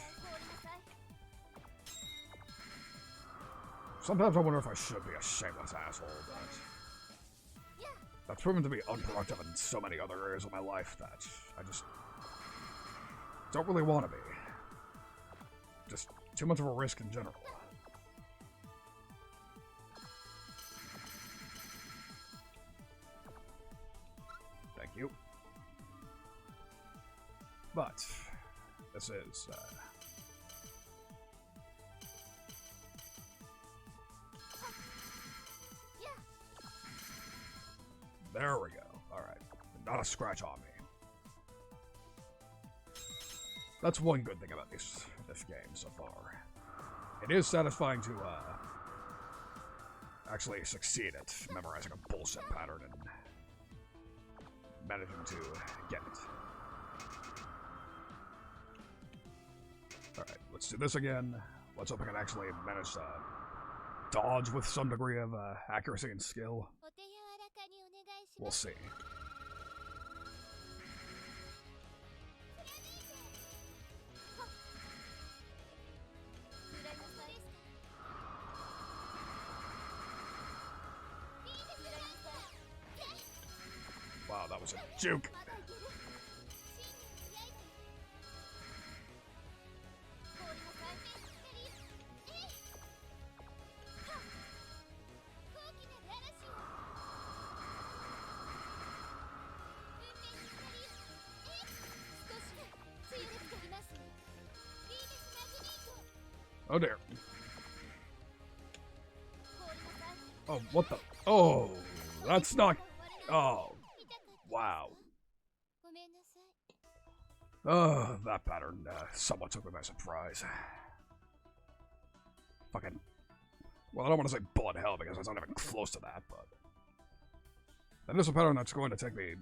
Sometimes I wonder if I should be a shameless asshole, but that's proven to be unproductive in so many other areas of my life that I just don't really want to be. Just too much of a risk in general. Thank you. But this is there we go. All right. scratch on me. That's one good thing about this game so far. It is satisfying to actually succeed at memorizing a bullshit pattern and managing to get it. Alright, let's do this again. Let's hope I can actually manage to dodge with some degree of accuracy and skill. We'll see. Wow, that was a juke. Oh dear. Oh, what the? Oh, that's not. Oh, wow. Oh, that pattern somewhat took me by surprise. Fucking. Well, I don't want to say bullet hell because it's not even close to that, but. That is a pattern that's going to take me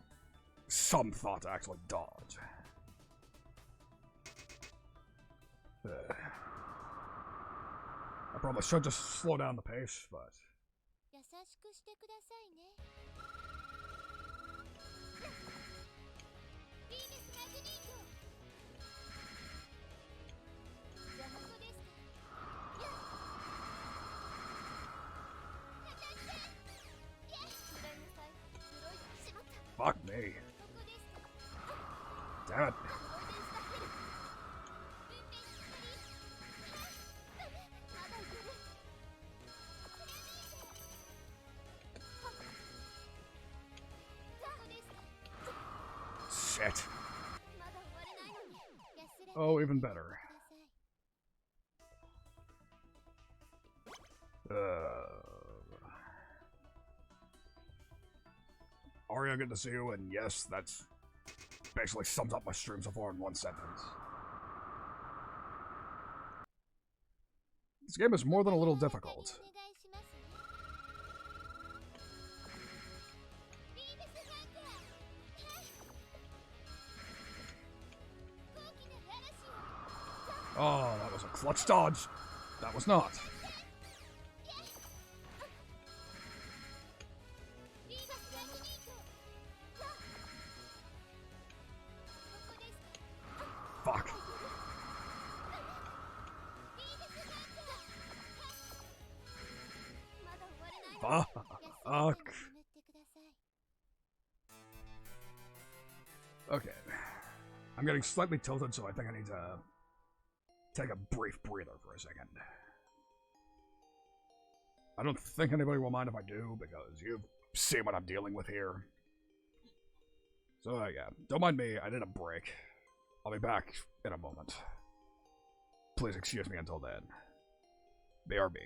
some thought to actually dodge. I probably should just slow down the pace, but... Fuck me. Damn it. Shit. Oh, even better. Aria, good to see you, and yes, that's basically sums up my stream so far in one sentence. This game is more than a little difficult. Oh, that was a clutch dodge. That was not. Fuck. Fuck. Okay. I'm getting slightly tilted, so I think I need to take a brief breather for a second. I don't think anybody will mind if I do, because you've seen what I'm dealing with here. So, yeah, don't mind me, I need a break. I'll be back in a moment. Please excuse me until then. BRB.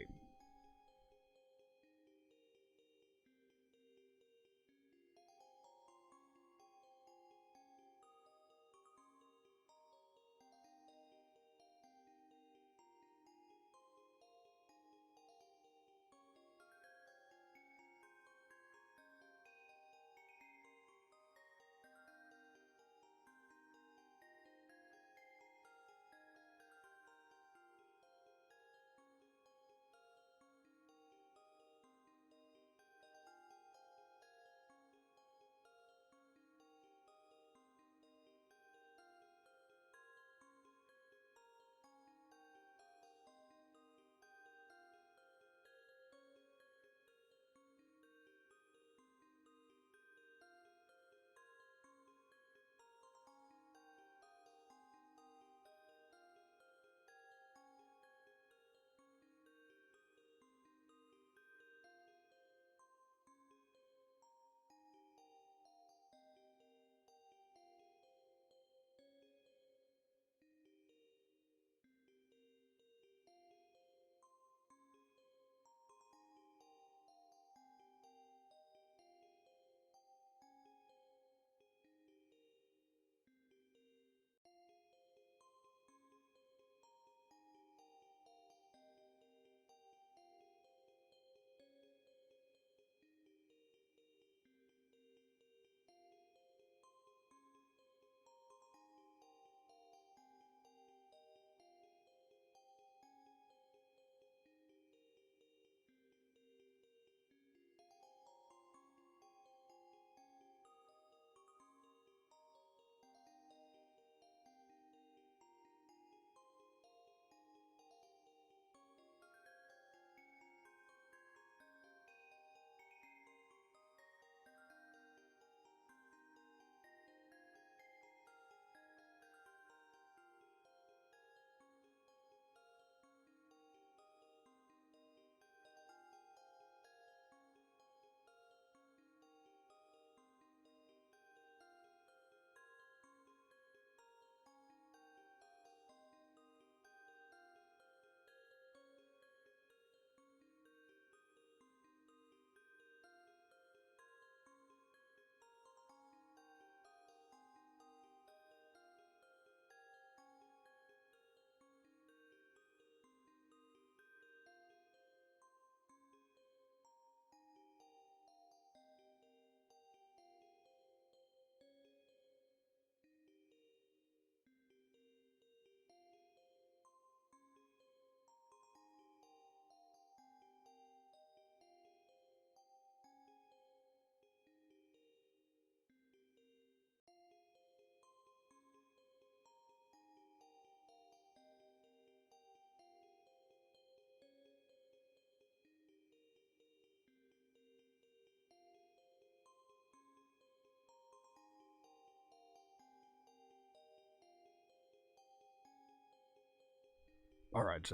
Alright,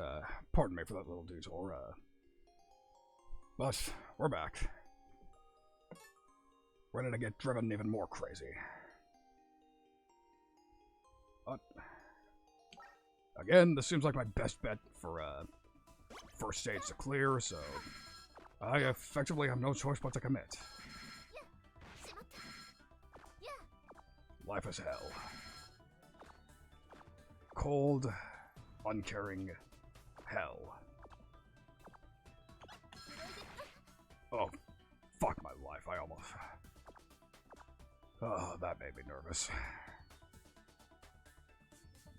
pardon me for that little detour, but we're back. Ready to get driven even more crazy. But, again, this seems like my best bet for, first stage to clear, so I effectively have no choice but to commit. Life is hell. Cold, uncaring hell. Oh, fuck my life, I almost... Oh, that made me nervous.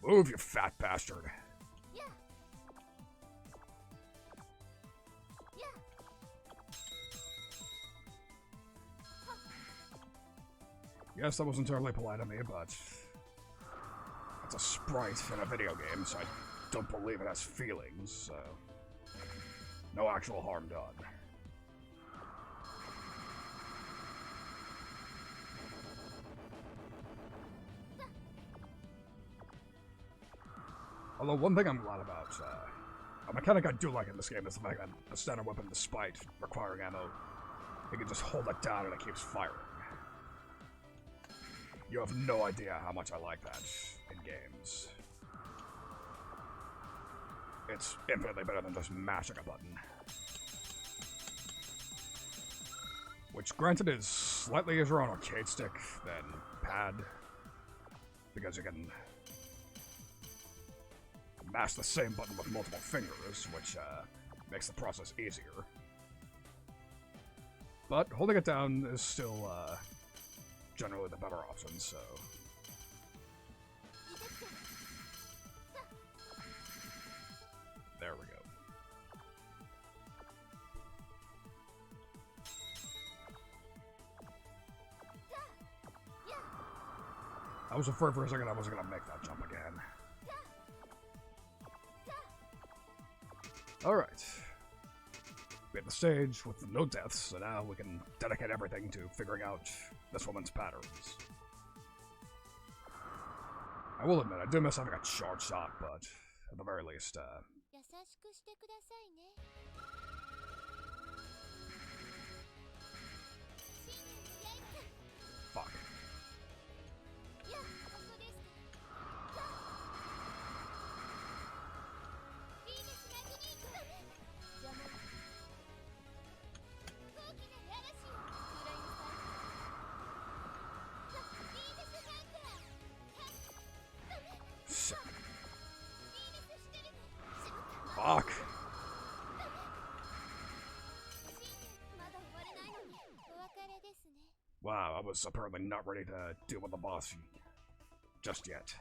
Move, you fat bastard. Yes, that wasn't terribly polite of me, but it's a sprite in a video game, so I don't believe it has feelings, so no actual harm done. Although one thing I'm glad about, a mechanic I do like in this game is the fact that the standard weapon, despite requiring ammo, you can just hold it down and it keeps firing. You have no idea how much I like that in games. It's infinitely better than just mashing a button. Which, granted, is slightly easier on arcade stick than pad, because you can mash the same button with multiple fingers, which makes the process easier. But holding it down is still generally the better option, so... There we go. I was afraid for a second I wasn't gonna make that jump again. Alright. We have the stage with no deaths, so now we can dedicate everything to figuring out this woman's patterns. I will admit, I do miss having a charge shot, but at the very least, fuck. Fuck. Wow, I was apparently not ready to deal with the boss just yet.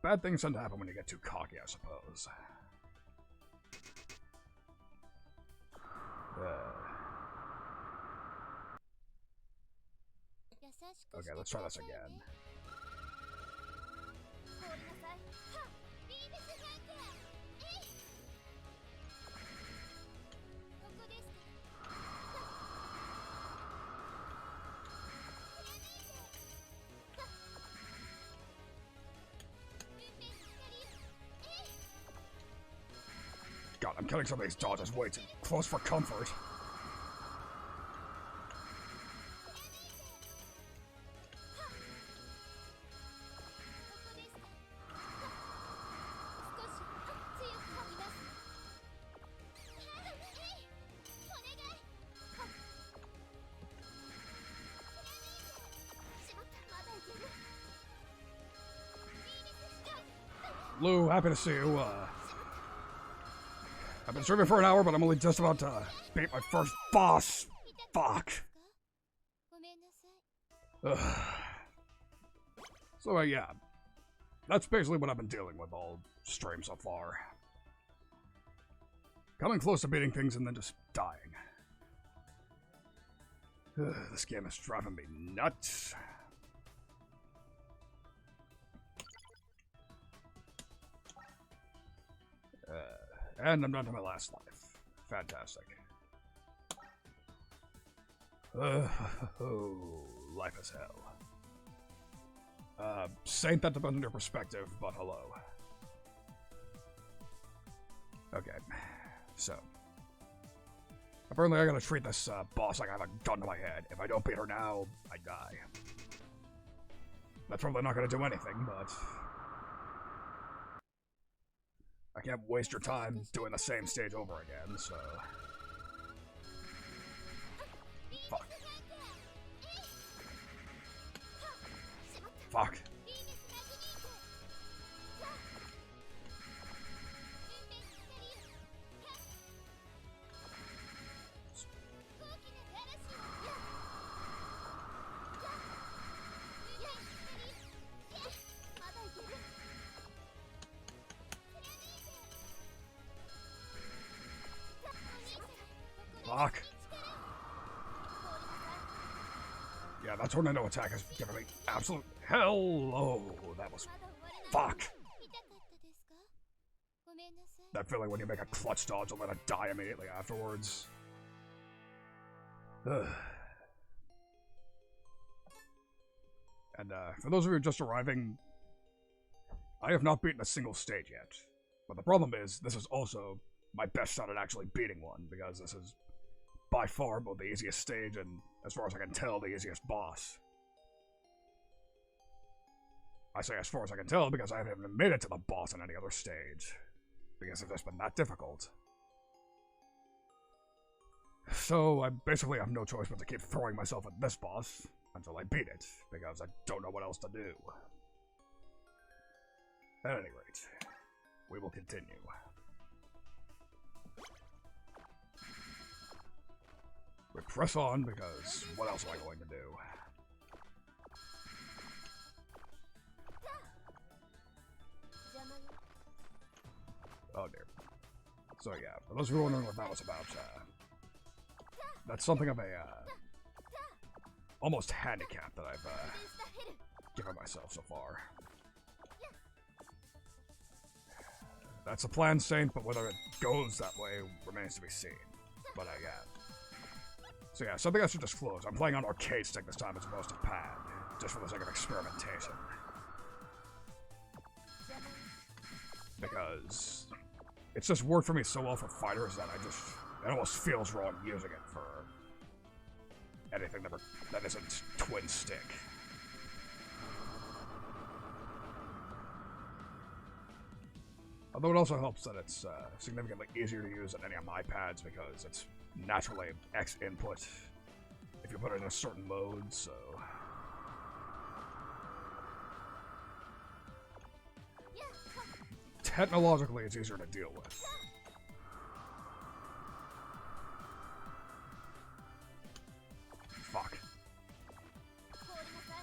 Bad things tend to happen when you get too cocky, I suppose. Okay, let's try this again. God, I'm killing some of these dodges way too close for comfort. Lou, happy to see you. I've been streaming for an hour, but I'm only just about to beat my first boss. Fuck. So, yeah. That's basically what I've been dealing with all stream so far. Coming close to beating things and then just dying. This game is driving me nuts. And I'm down to my last life. Fantastic. Life is hell. Saint, that depends on your perspective, but hello. Okay, so apparently I gotta treat this boss like I have a gun to my head. If I don't beat her now, I die. That's probably not gonna do anything, but I can't waste your time doing the same stage over again, so... Fuck. Fuck. Fuck. Yeah, that tornado attack has given me absolute hell. Oh, that was... Fuck. That feeling when you make a clutch dodge and let it die immediately afterwards. Ugh. And for those of you just arriving, I have not beaten a single stage yet. But the problem is, this is also my best shot at actually beating one, because this is by far both the easiest stage and, as far as I can tell, the easiest boss. I say as far as I can tell because I haven't even made it to the boss in any other stage, because it's just been that difficult. So I basically have no choice but to keep throwing myself at this boss until I beat it, because I don't know what else to do. At any rate, we will continue. We press on, because what else am I going to do? Oh dear. So yeah, for those of you wondering what that was about, that's something of a, almost handicap that I've, given myself so far. That's a planned saint, but whether it goes that way remains to be seen. But yeah. So yeah, something I should disclose. I'm playing on arcade stick this time as opposed to pad, just for the sake of experimentation. Because it's just worked for me so well for fighters that it almost feels wrong using it for anything that isn't twin stick. Although it also helps that it's significantly easier to use than any of my pads because it's naturally X input if you put it in a certain mode, so... Technologically, it's easier to deal with. Fuck.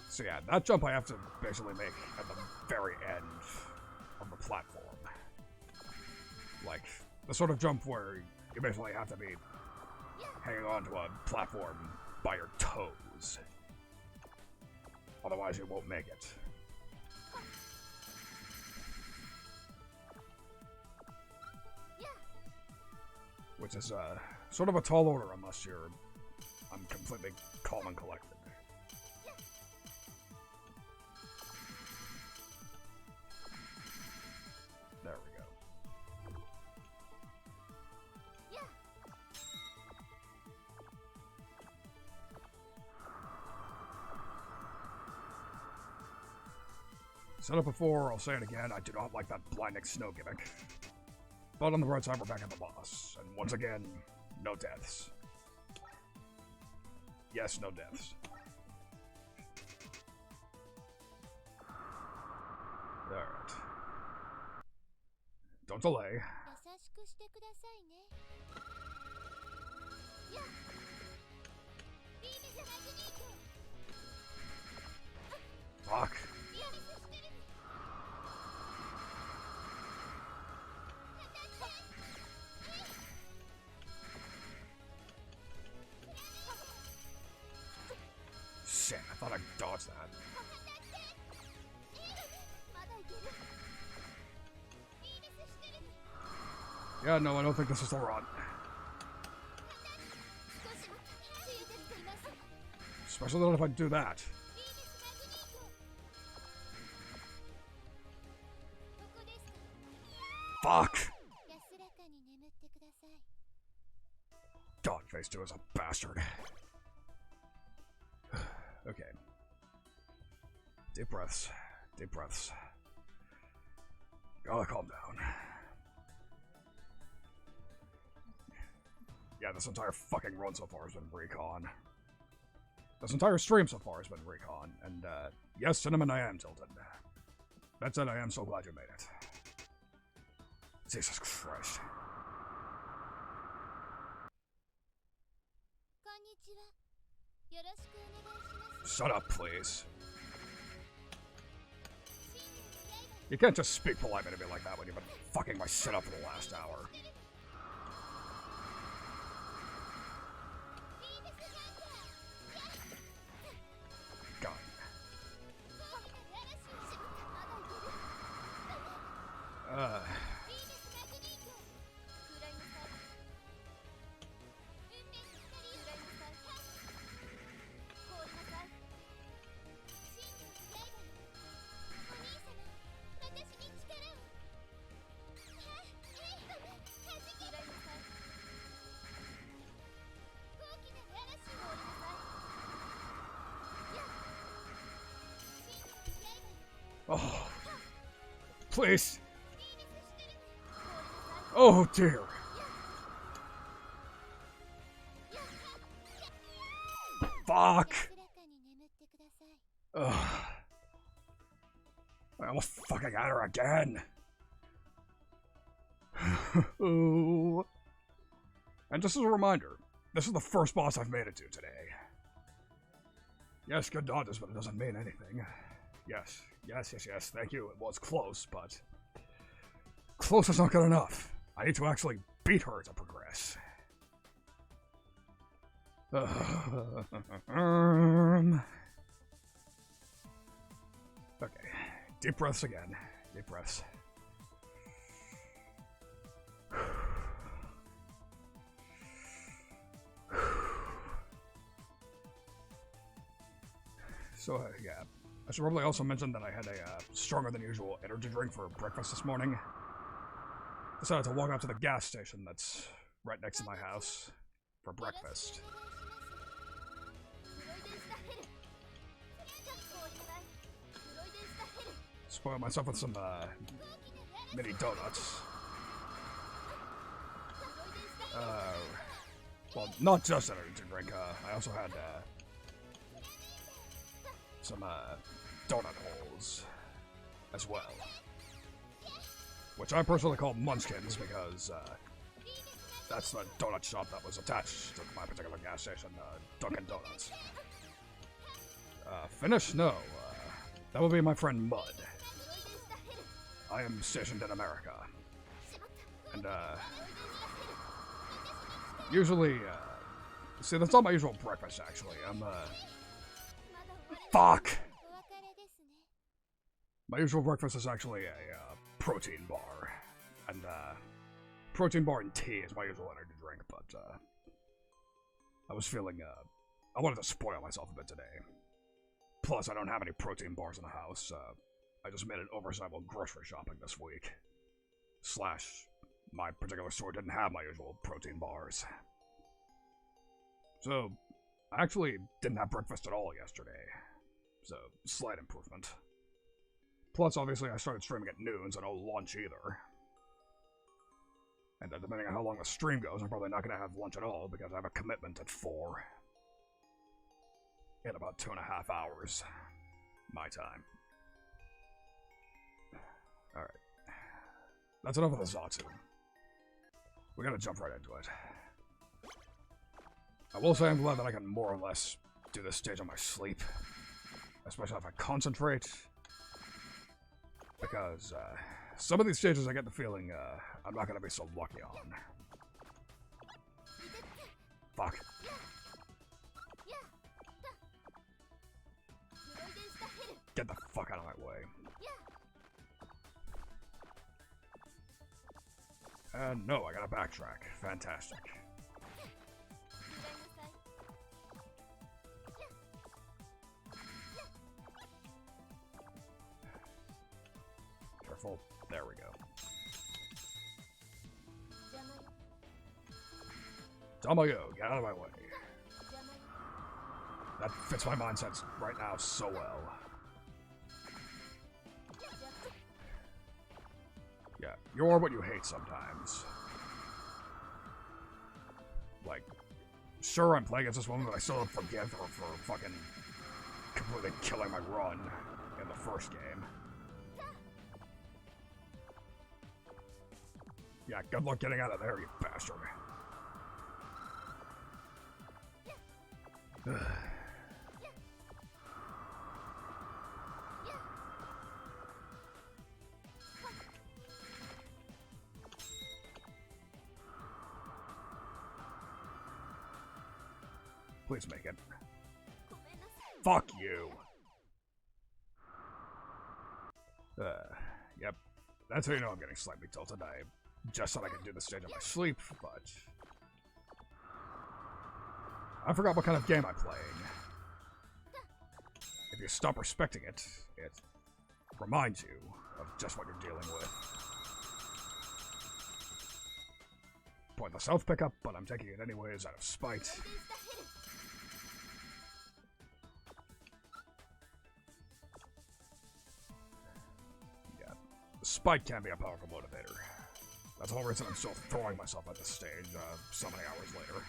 So yeah, that jump I have to basically make at the very end of the platform. Like, the sort of jump where you basically have to be hanging onto a platform by your toes. Otherwise you won't make it. Which is sort of a tall order unless I'm completely calm and collected. There we go. Said it before, I'll say it again, I do not like that blinding snow gimmick. But on the bright side, we're back at the boss. And once again, no deaths. Yes, no deaths. Alright. Don't delay. Fuck. Shit, I thought I dodged that. Yeah, no, I don't think this is the run. Especially not if I do that. Fuck! Phase 2 is a bastard. Okay. Deep breaths. Deep breaths. Gotta calm down. Yeah, this entire fucking run so far has been recon. This entire stream so far has been recon. And, yes, Cinnamon, I am tilted. That said, I am so glad you made it. Jesus Christ. Shut up, please. You can't just speak politely to me like that when you've been fucking my shit up for the last hour. God. Oh, please. Oh dear. Fuck. Ugh. I almost fucking got her again. Ooh. And just as a reminder, this is the first boss I've made it to today. Yes, good dodges, but it doesn't mean anything. Yes, yes, yes, yes, thank you. It was close, but close is not good enough. I need to actually beat her to progress. Okay, deep breaths again. Deep breaths. So, yeah. I should probably also mention that I had a stronger than usual energy drink for breakfast this morning. Decided to walk out to the gas station that's right next to my house for breakfast. Spoiled myself with some mini donuts. Well, not just energy drink. I also had some donut holes as well, which I personally call Munchkins because that's the donut shop that was attached to my particular gas station, Dunkin' Donuts. Finish? No. That would be my friend Mud. I am stationed in America. And, usually, see, that's not my usual breakfast, actually. Fuck! My usual breakfast is actually a protein bar. And, protein bar and tea is my usual energy drink, but, I was feeling, I wanted to spoil myself a bit today. Plus, I don't have any protein bars in the house, I just made an oversight while grocery shopping this week. / my particular store didn't have my usual protein bars. So, I actually didn't have breakfast at all yesterday. So, slight improvement. Plus, obviously, I started streaming at noon, so no lunch either. And depending on how long the stream goes, I'm probably not going to have lunch at all because I have a commitment at 4. In about 2.5 hours. My time. Alright. That's enough of the Zatsu. We gotta jump right into it. I will say I'm glad that I can more or less do this stage on my sleep. Especially if I concentrate. Because, some of these stages I get the feeling, I'm not gonna be so lucky on. Fuck. Get the fuck out of my way. No, I gotta backtrack. Fantastic. Careful. There we go. Tamayo, get out of my way. That fits my mindset right now so well. Yeah, you're what you hate sometimes. Like, sure, I'm playing as this woman, but I still don't forgive her for fucking completely killing my run in the first game. Yeah, good luck getting out of there, you bastard. Please make it. Fuck you. Yep. That's how you know I'm getting slightly tilted. I just thought I could do this stage in my sleep, but I forgot what kind of game I'm playing. If you stop respecting it, it reminds you of just what you're dealing with. Pointless health pickup, but I'm taking it anyways out of spite. Spite can be a powerful motivator. That's the whole reason I'm still throwing myself at this stage, so many hours later.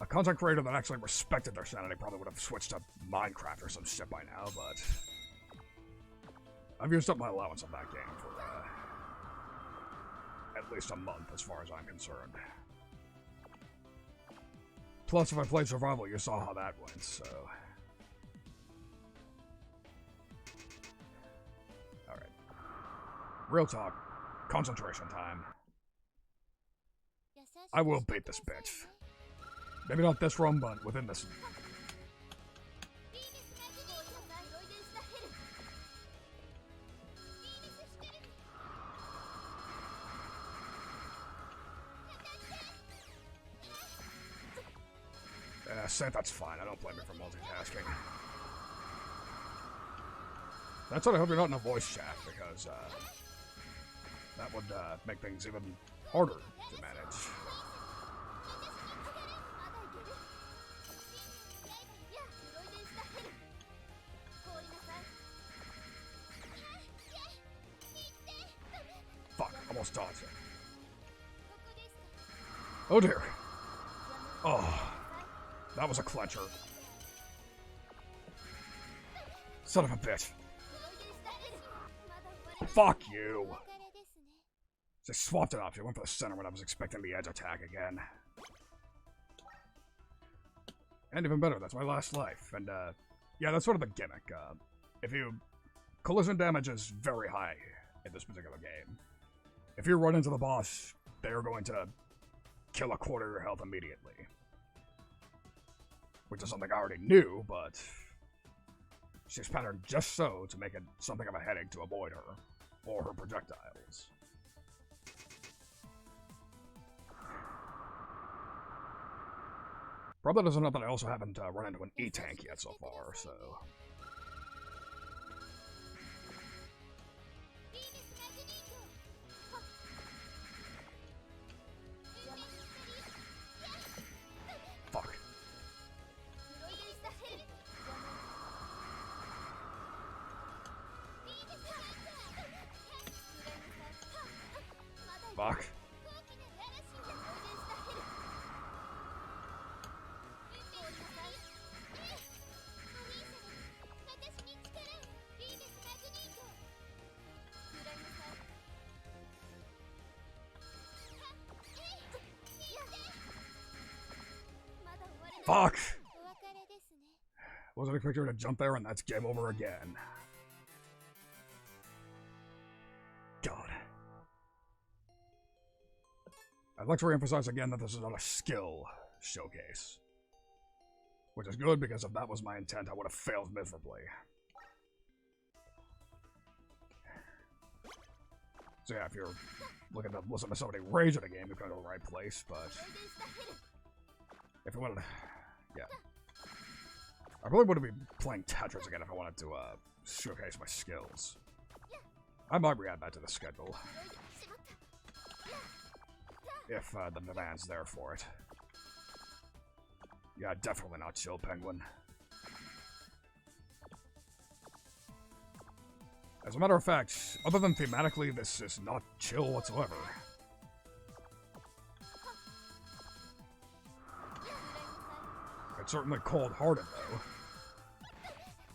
A content creator that actually respected their sanity probably would have switched to Minecraft or some shit by now, but I've used up my allowance of that game for at least a month, as far as I'm concerned. Plus, if I played Survival, you saw how that went, so... Real talk. Concentration time. I will beat this bitch. Maybe not this run, but within this... That's fine. I don't blame you for multitasking. That's what I hope you're not in a voice chat, because, that would make things even harder to manage. Fuck, almost dodged it. Oh dear. Oh, that was a clencher. Son of a bitch. Fuck you. They swapped it off. She went for the center when I was expecting the edge attack again. And even better, that's my last life. And, yeah, that's sort of the gimmick. Collision damage is very high in this particular game. If you run into the boss, they are going to kill a quarter of your health immediately. Which is something I already knew, but she's patterned just so to make it something of a headache to avoid her, or her projectiles. Probably doesn't know that I also haven't run into an E-tank yet so far, so... Fuck. Fuck. Fuck! Wasn't expecting her to jump there, and that's game over again. God. I'd like to reemphasize again that this is not a skill showcase. Which is good, because if that was my intent, I would have failed miserably. So yeah, if you're looking to listen to somebody rage at a game, you're going to the right place, but... If I wanted to... Yeah. I probably wouldn't be playing Tetris again if I wanted to, showcase my skills. I might re-add that to the schedule. If the demand's there for it. Yeah, definitely not chill, Penguin. As a matter of fact, other than thematically, this is not chill whatsoever. It's certainly cold-hearted, though.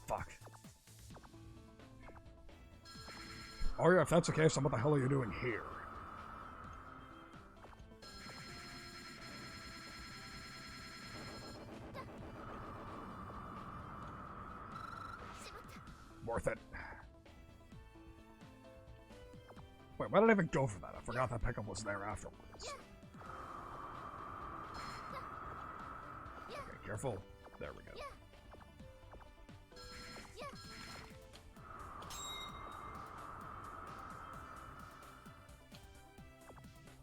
Fuck. Oh yeah, if that's the case, then what the hell are you doing here? Worth it. Wait, why did I even go for that? I forgot that pickup was there afterwards. Okay, careful. There we go.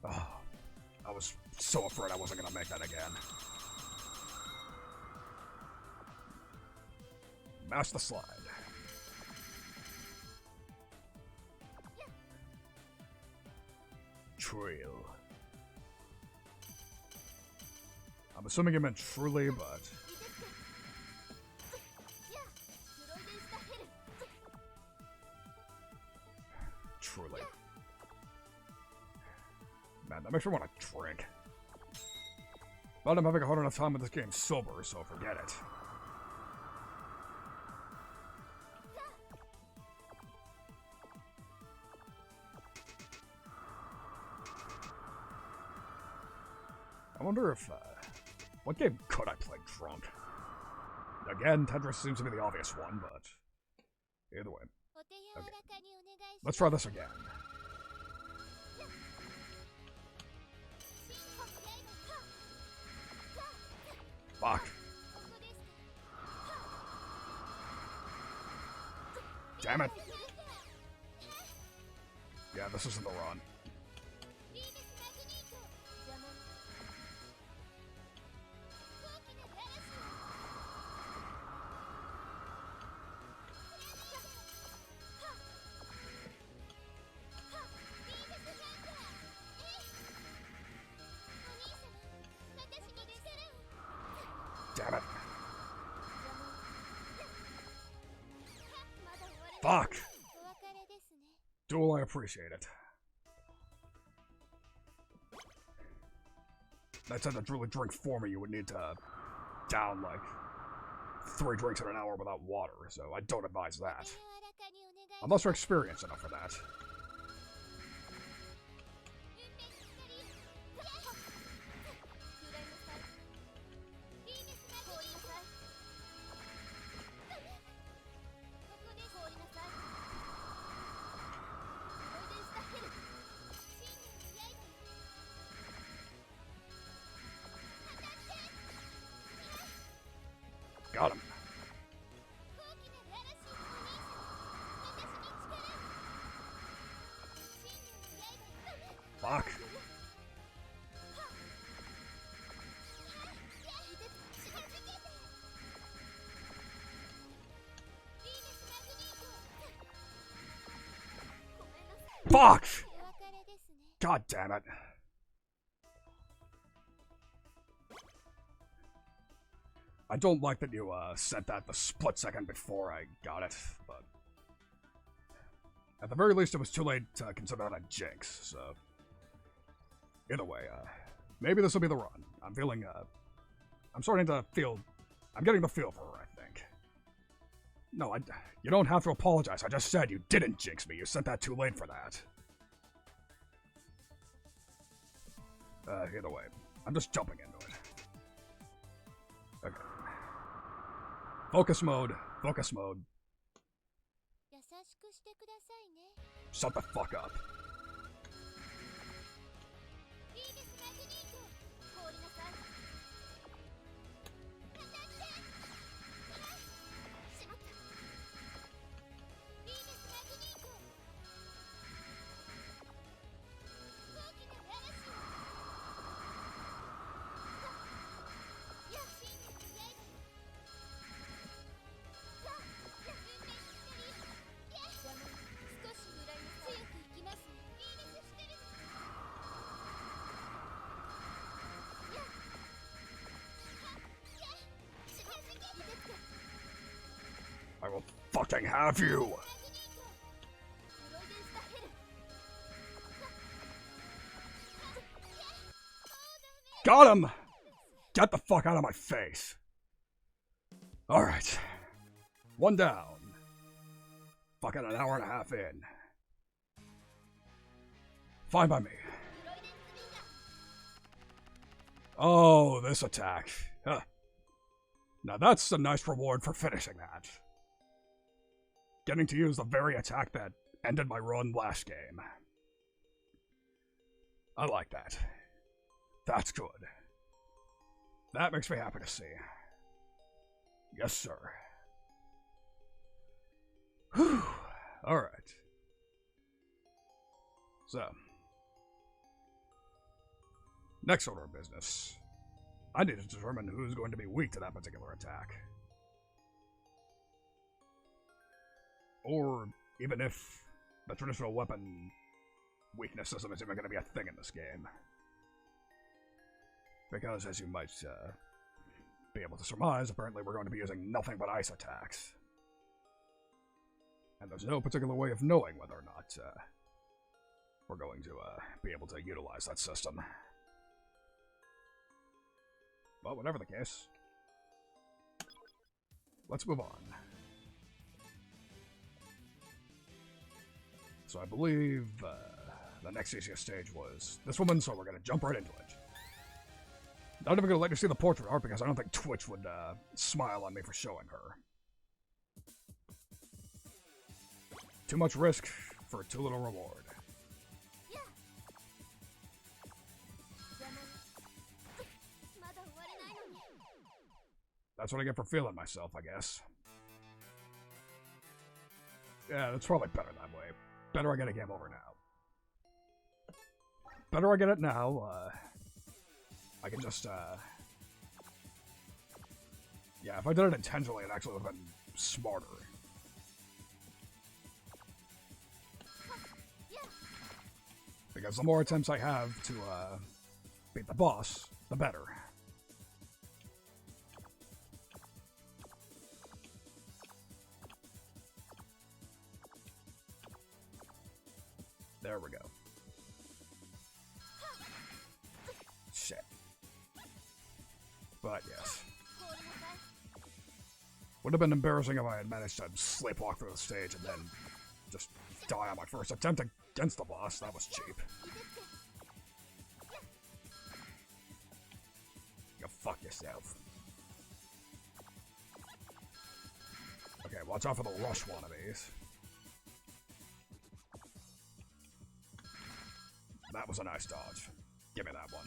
Oh, I was so afraid I wasn't gonna make that again. Mash the slide. Trail. I'm assuming you meant truly, but... Truly. Man, that makes me want to drink. But I'm having a hard enough time with this game sober, so forget it. I wonder if, what game could I play drunk? Again, Tetris seems to be the obvious one, but... Either way. Okay. Let's try this again. Fuck. Damn it. Yeah, this isn't the run. Damn it. Fuck. Duel, I appreciate it. That said, to really drink for me, you would need to down like 3 drinks in an hour without water, so I don't advise that. Unless you're experienced enough for that. Got him. Fuck. Fuck! God damn it. I don't like that you sent that the split second before I got it, but... At the very least, it was too late to consider that a jinx, so... Either way, maybe this will be the run. I'm feeling, I'm starting to feel... I'm getting the feel for her, I think. No, you don't have to apologize. I just said you didn't jinx me. You sent that too late for that. Either way, I'm just jumping into it. Okay. Focus mode. Focus mode. Shut the fuck up. fucking have you! Got him! Get the fuck out of my face! Alright. One down. Fucking an hour and a half in. Fine by me. Oh, this attack. Huh. Now that's a nice reward for finishing that. Getting to use the very attack that ended my run last game. I like that. That's good. That makes me happy to see. Yes, sir. Whew. Alright. So. Next order of business. I need to determine who's going to be weak to that particular attack. Or even if the traditional weapon weakness system is even going to be a thing in this game. Because, as you might be able to surmise, apparently we're going to be using nothing but ice attacks. And there's no particular way of knowing whether or not we're going to be able to utilize that system. But whatever the case, let's move on. So I believe the next easiest stage was this woman, so we're going to jump right into it. Not even going to let you see the portrait art because I don't think Twitch would smile on me for showing her. Too much risk for too little reward. That's what I get for feeling myself, I guess. Yeah, that's probably better that way. Better I get a game over now. Better I get it now, I can just, yeah, if I did it intentionally, it actually would have been smarter. Because the more attempts I have to, beat the boss, the better. There we go. Shit. But yes. Would have been embarrassing if I had managed to sleepwalk through the stage and then just die on my first attempt against the boss. That was cheap. You fuck yourself. Okay, watch out for the rush wannabes. That was a nice dodge. Give me that one.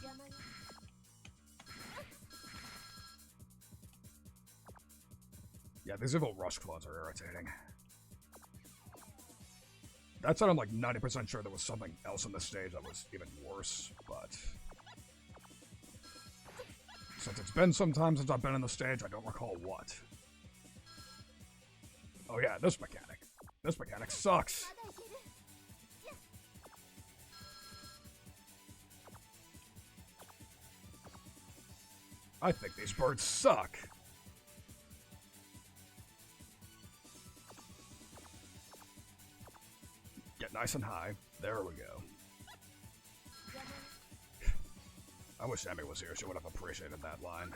Yeah, these evil rush clones are irritating. That said, I'm like 90% sure there was something else in this stage that was even worse, but since it's been some time since I've been in the stage, I don't recall what. Oh yeah, this mechanic. This mechanic sucks. I think these birds suck. Get nice and high. There we go. I wish Emmy was here. She would have appreciated that line.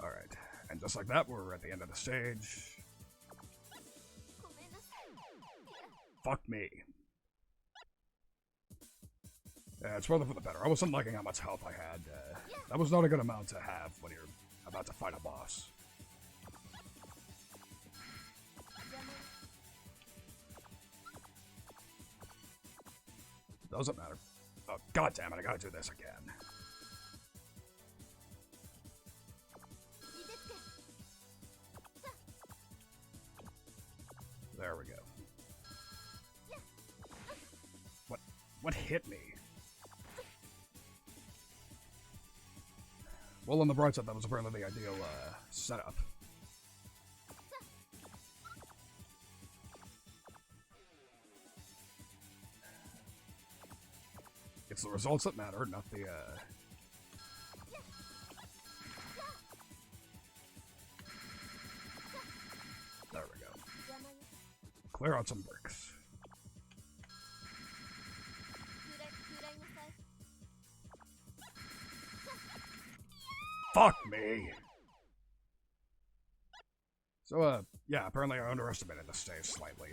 Alright. And just like that, we're at the end of the stage. Fuck me. Yeah, it's rather for the better. I wasn't liking how much health I had. That was not a good amount to have when you're about to fight a boss. Doesn't matter. Oh, god damn it, I gotta do this again. There we go. What hit me? Well, on the bright side, that was apparently the ideal setup. It's the results that matter, not the clear out some bricks. Fuck me! So, yeah, apparently I underestimated this stage slightly.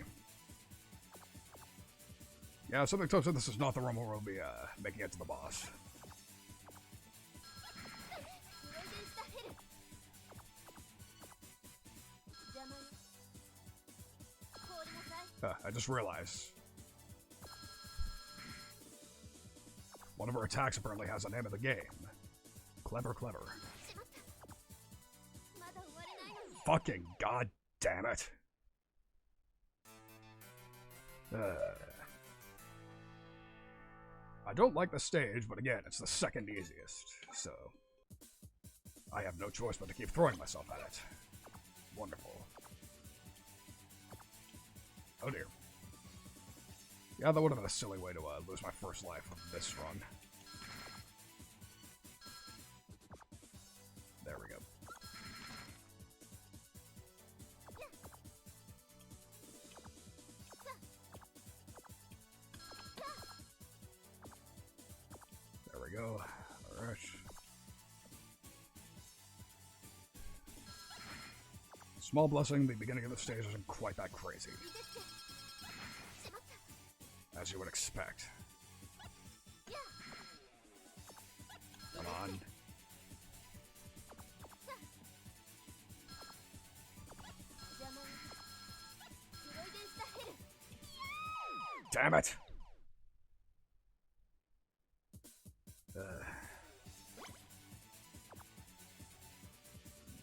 Yeah, something tells me this is not the room where we'll be, making it to the boss. I just realized. One of her attacks apparently has the name of the game. Clever, clever. Fucking god damn it. I don't like the stage, but again, it's the second easiest, so I have no choice but to keep throwing myself at it. Wonderful. Oh dear. Yeah, that would have been a silly way to lose my first life of this run. There we go. There we go. Alright. Small blessing, the beginning of the stage isn't quite that crazy. As you would expect. Come on. Damn it!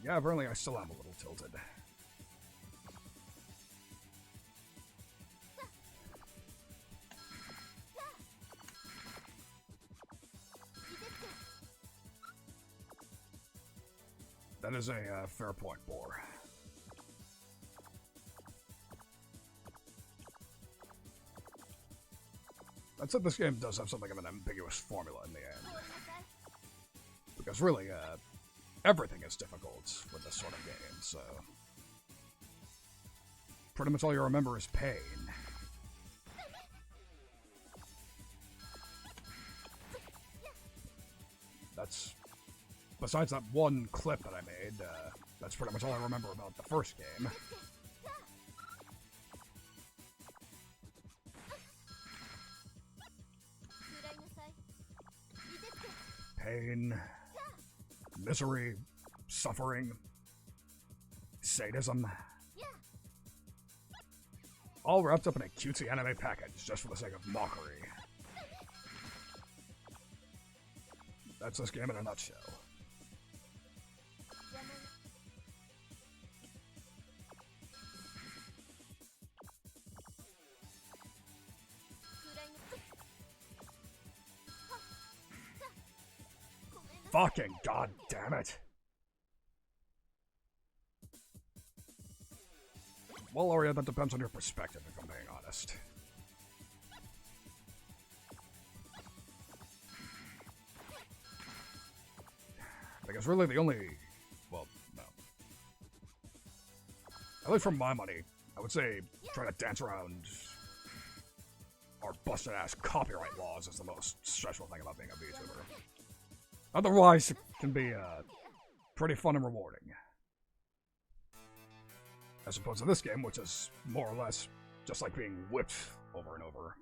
Yeah, apparently I still am a little tilted. That is a fair point, Boar. That said, this game does have something of an ambiguous formula in the end. Because really, everything is difficult with this sort of game, so... pretty much all you remember is pain. That's... besides that one clip that I made, that's pretty much all I remember about the first game. Pain, misery, suffering, sadism. All wrapped up in a cutesy anime package just for the sake of mockery. That's this game in a nutshell. Fucking god damn it. Well, Aria, that depends on your perspective, if I'm being honest. Because really the only... well, no. At least from my money, I would say trying to dance around our busted-ass copyright laws is the most stressful thing about being a VTuber. Otherwise, it can be pretty fun and rewarding. As opposed to this game, which is more or less just like being whipped over and over.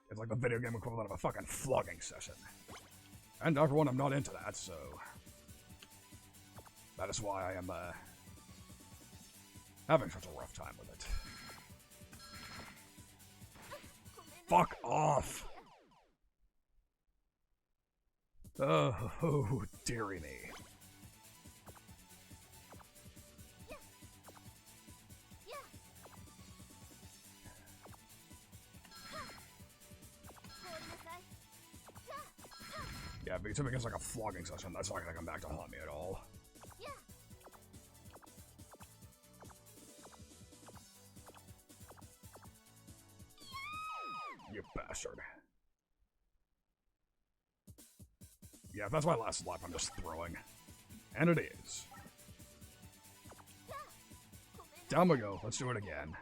It's like the video game equivalent of a fucking flogging session. And after one, I'm not into that, so... that is why I am, having such a rough time with it. Fuck off! Oh, dearie me. Yeah, VTubing is like a flogging session. That's not gonna come back to haunt me at all. You bastard. Yeah, if that's my last life, I'm just throwing. And it is. Down we go. Let's do it again.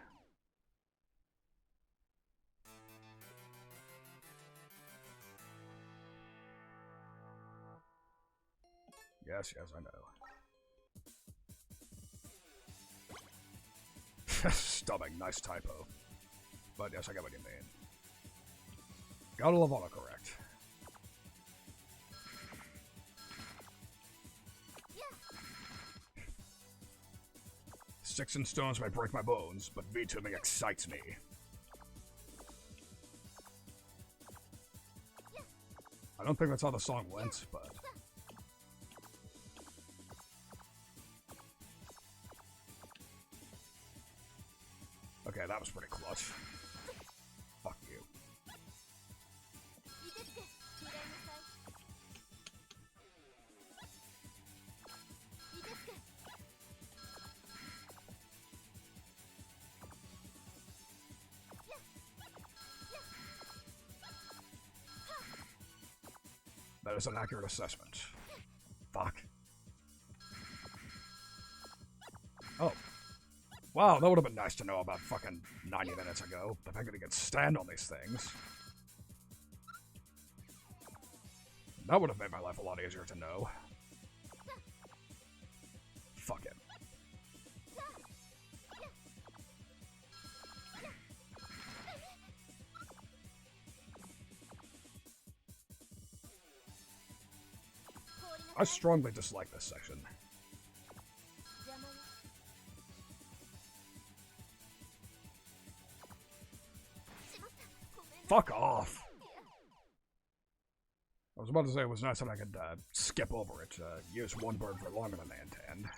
Yes, I know. Stomach, nice typo. But yes, I get what you mean. Gotta love autocorrect. Sticks and stones may break my bones, but V-tubing excites me. I don't think that's how the song went, but... Okay, that was pretty clutch. Fuck you. That is an accurate assessment. Fuck. Oh. Wow, that would have been nice to know about fucking 90 minutes ago. The fact that he could stand on these things. That would have made my life a lot easier to know. Fuck it. I strongly dislike this section. Fuck off! I was about to say it was nice that I could skip over it, use one bird for longer than they intend.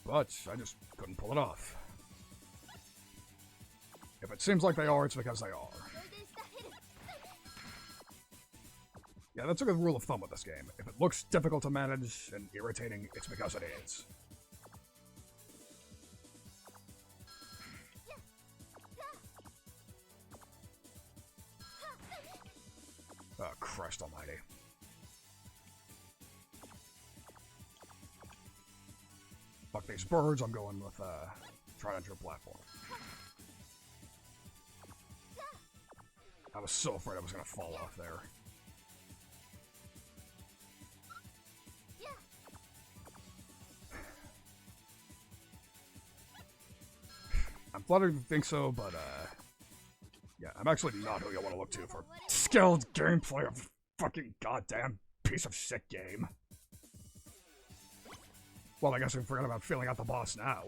But I just couldn't pull it off. If it seems like they are, it's because they are. Yeah, that's a good rule of thumb with this game. If it looks difficult to manage and irritating, it's because it is. Oh, Christ almighty. Fuck these birds, I'm going with, trying to enter a platform. I was so afraid I was gonna fall off there. I'm flattered to think so, but, yeah, I'm actually not who you want to look to for skilled gameplay of fucking goddamn piece of shit game. Well, I guess I forgot about feeling out the boss now,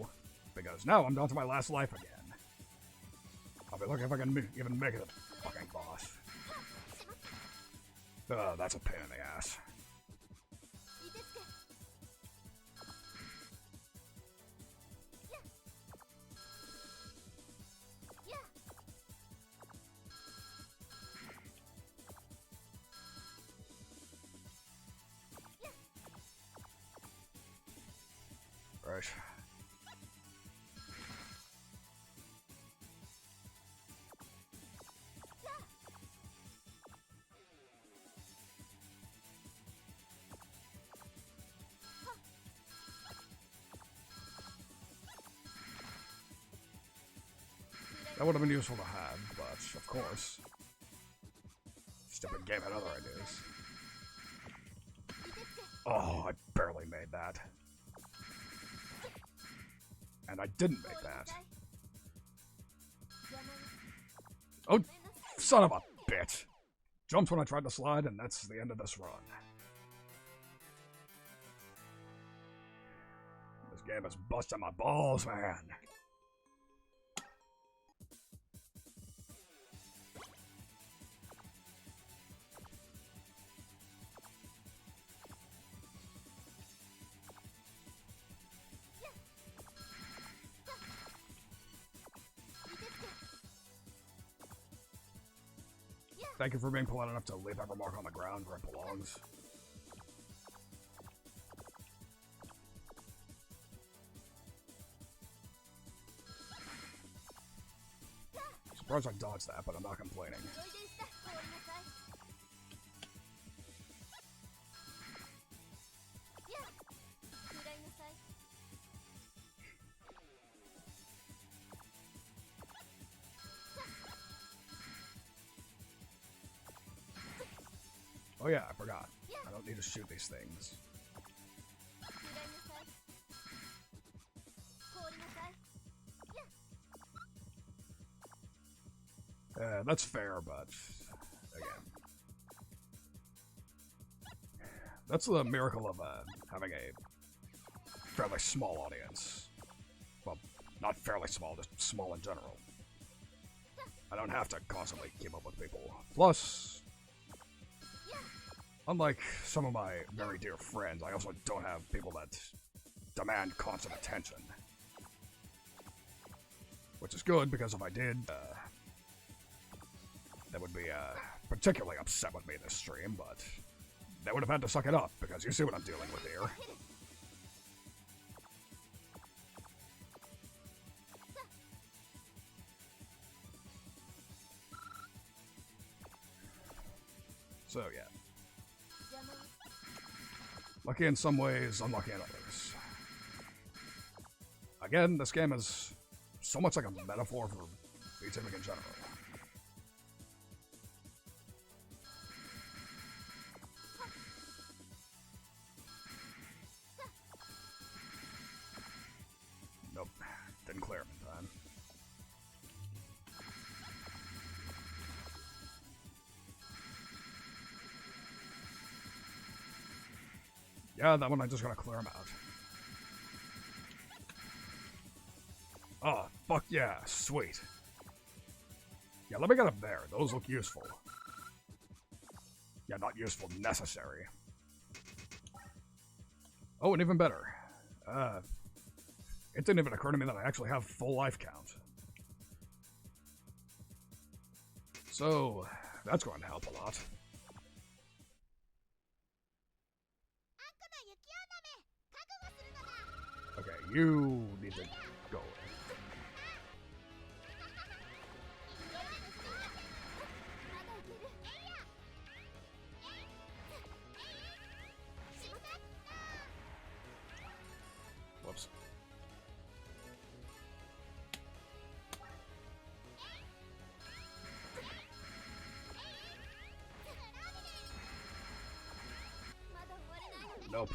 because now I'm down to my last life again. I'll be looking if I can even make it a fucking boss. That's a pain in the ass. Right. That would have been useful to have, but of course. Stupid game had other ideas. Oh, I barely made that. And I didn't make that. Oh, son of a bitch. Jumped when I tried to slide, and that's the end of this run. This game is busting my balls, man. Thank you for being polite enough to leave that remark on the ground where it belongs. Surprised I dodged that, but I'm not complaining. Oh yeah, I forgot. I don't need to shoot these things. That's fair, but again, that's the miracle of having a fairly small audience. Well, not fairly small, just small in general. I don't have to constantly keep up with people. Plus, unlike some of my very dear friends, I also don't have people that demand constant attention. Which is good, because if I did, they would be particularly upset with me this stream, but they would have had to suck it up, because you see what I'm dealing with here. So, yeah. Lucky in some ways, unlucky in others. Again, this game is so much like a metaphor for beat'em in general. Nope, didn't clear him in time. Yeah, that one I just gotta clear him out. Oh, fuck yeah, sweet. Yeah, let me get up there. Those look useful. Yeah, not useful, necessary. Oh, and even better. It didn't even occur to me that I actually have full life count. So, that's going to help a lot. Okay, you need to go. Whoops. Nope.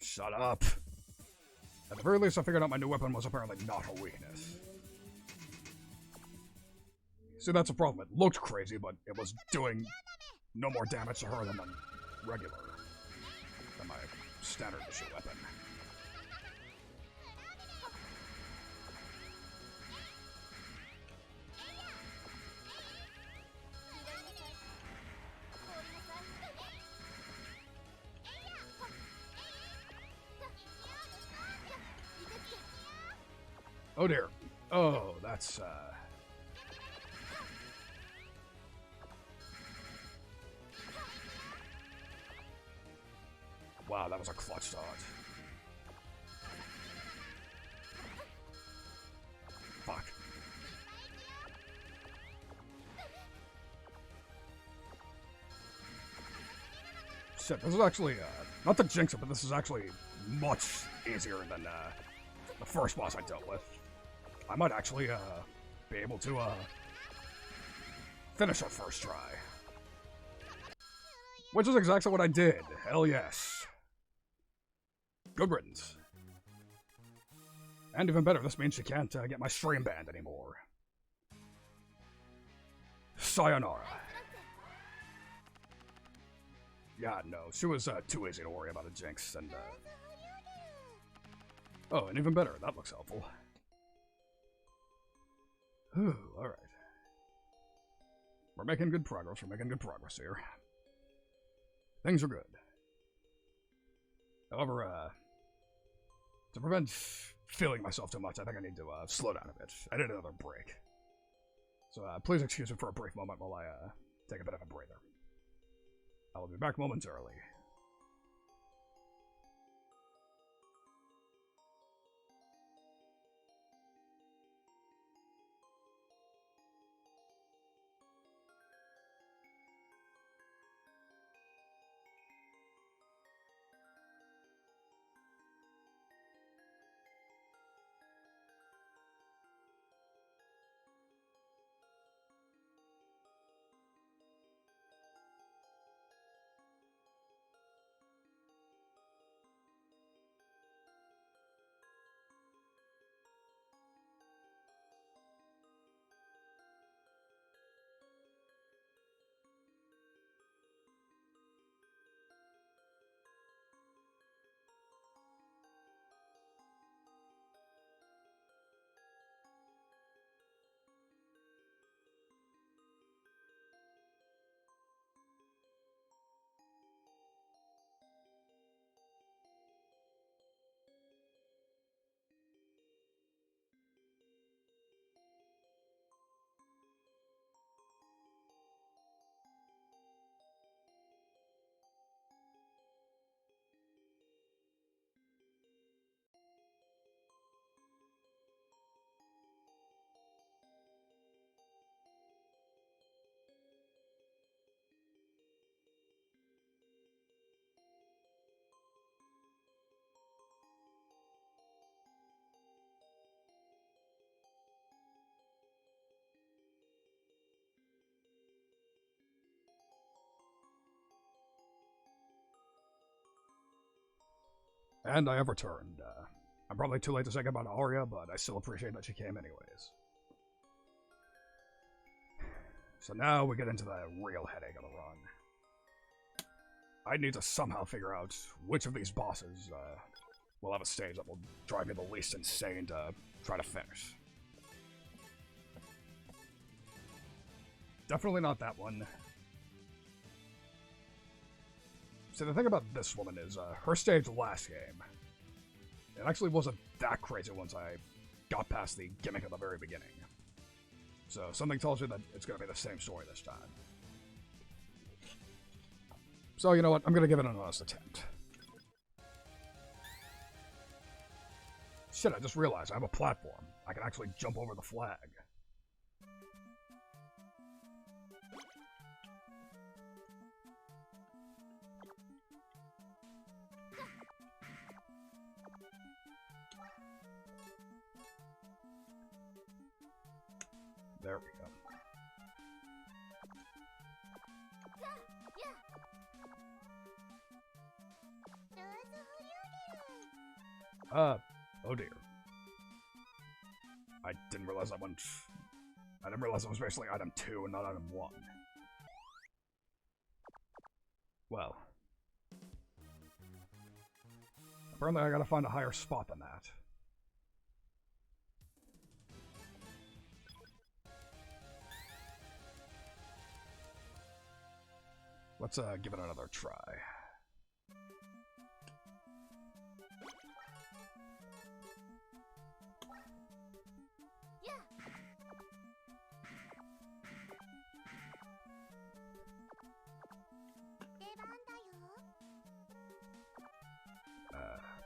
Shut up. At the very least, I figured out my new weapon was apparently not a weakness. See, that's a problem. It looked crazy, but it was doing no more damage to her than regular. Than my standard issue weapon. Oh dear. Oh, that's, wow, that was a clutch dodge. Fuck. Shit, this is actually, not to jinx it, but this is actually much easier than, the first boss I dealt with. I might actually, be able to, finish her first try. Which is exactly what I did. Hell yes. Good riddance. And even better, this means she can't get my stream banned anymore. Sayonara. Yeah, no, she was too easy to worry about a jinx, and oh, and even better, that looks helpful. Whew, alright. We're making good progress, here. Things are good. However, to prevent feeling myself too much, I think I need to slow down a bit. I need another break. So please excuse me for a brief moment while I take a bit of a breather. I will be back momentarily. And I have returned. I'm probably too late to say goodbye to Arya, but I still appreciate that she came anyways. So now we get into the real headache of the run. I need to somehow figure out which of these bosses will have a stage that will drive me the least insane to try to finish. Definitely not that one. See, the thing about this woman is her stage last game, it actually wasn't that crazy once I got past the gimmick at the very beginning. So something tells me that it's going to be the same story this time. So you know what, I'm going to give it an honest attempt. Shit, I just realized I have a platform. I can actually jump over the flag. There we go. Oh dear. I didn't realize that went... I didn't realize it was basically item 2 and not item 1. Well. Apparently I gotta find a higher spot than that. Let's give it another try.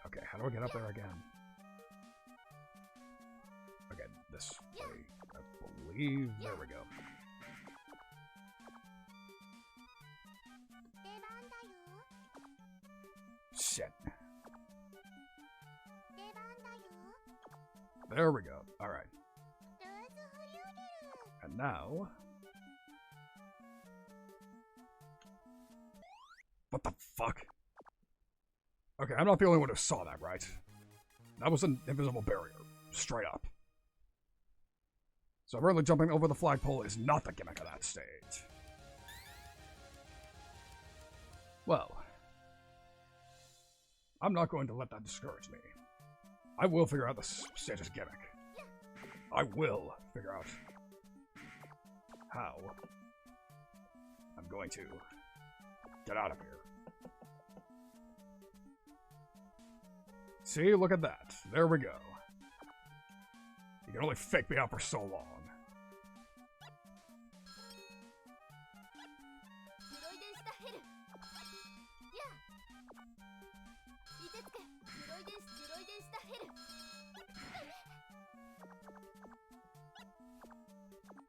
Okay, how do I get up there again? Okay, this way, I believe. There we go. Shit. There we go. Alright. And now... What the fuck? Okay, I'm not the only one who saw that, right? That was an invisible barrier. Straight up. So apparently jumping over the flagpole is not the gimmick of that stage. Well... I'm not going to let that discourage me. I will figure out the stage's gimmick. I will figure out how I'm going to get out of here. See, look at that. There we go. You can only fake me out for so long.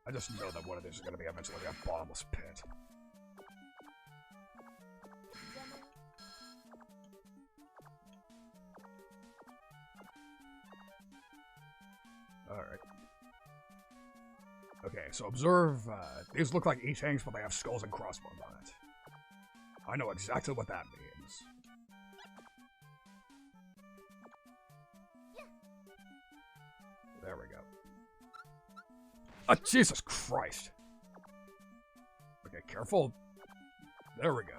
I just know that one of these is going to be eventually a bottomless pit. Alright. Okay, so observe, these look like E-tanks, but they have skulls and crossbones on it. I know exactly what that means. There we go. Oh, Jesus Christ! Okay, careful. There we go.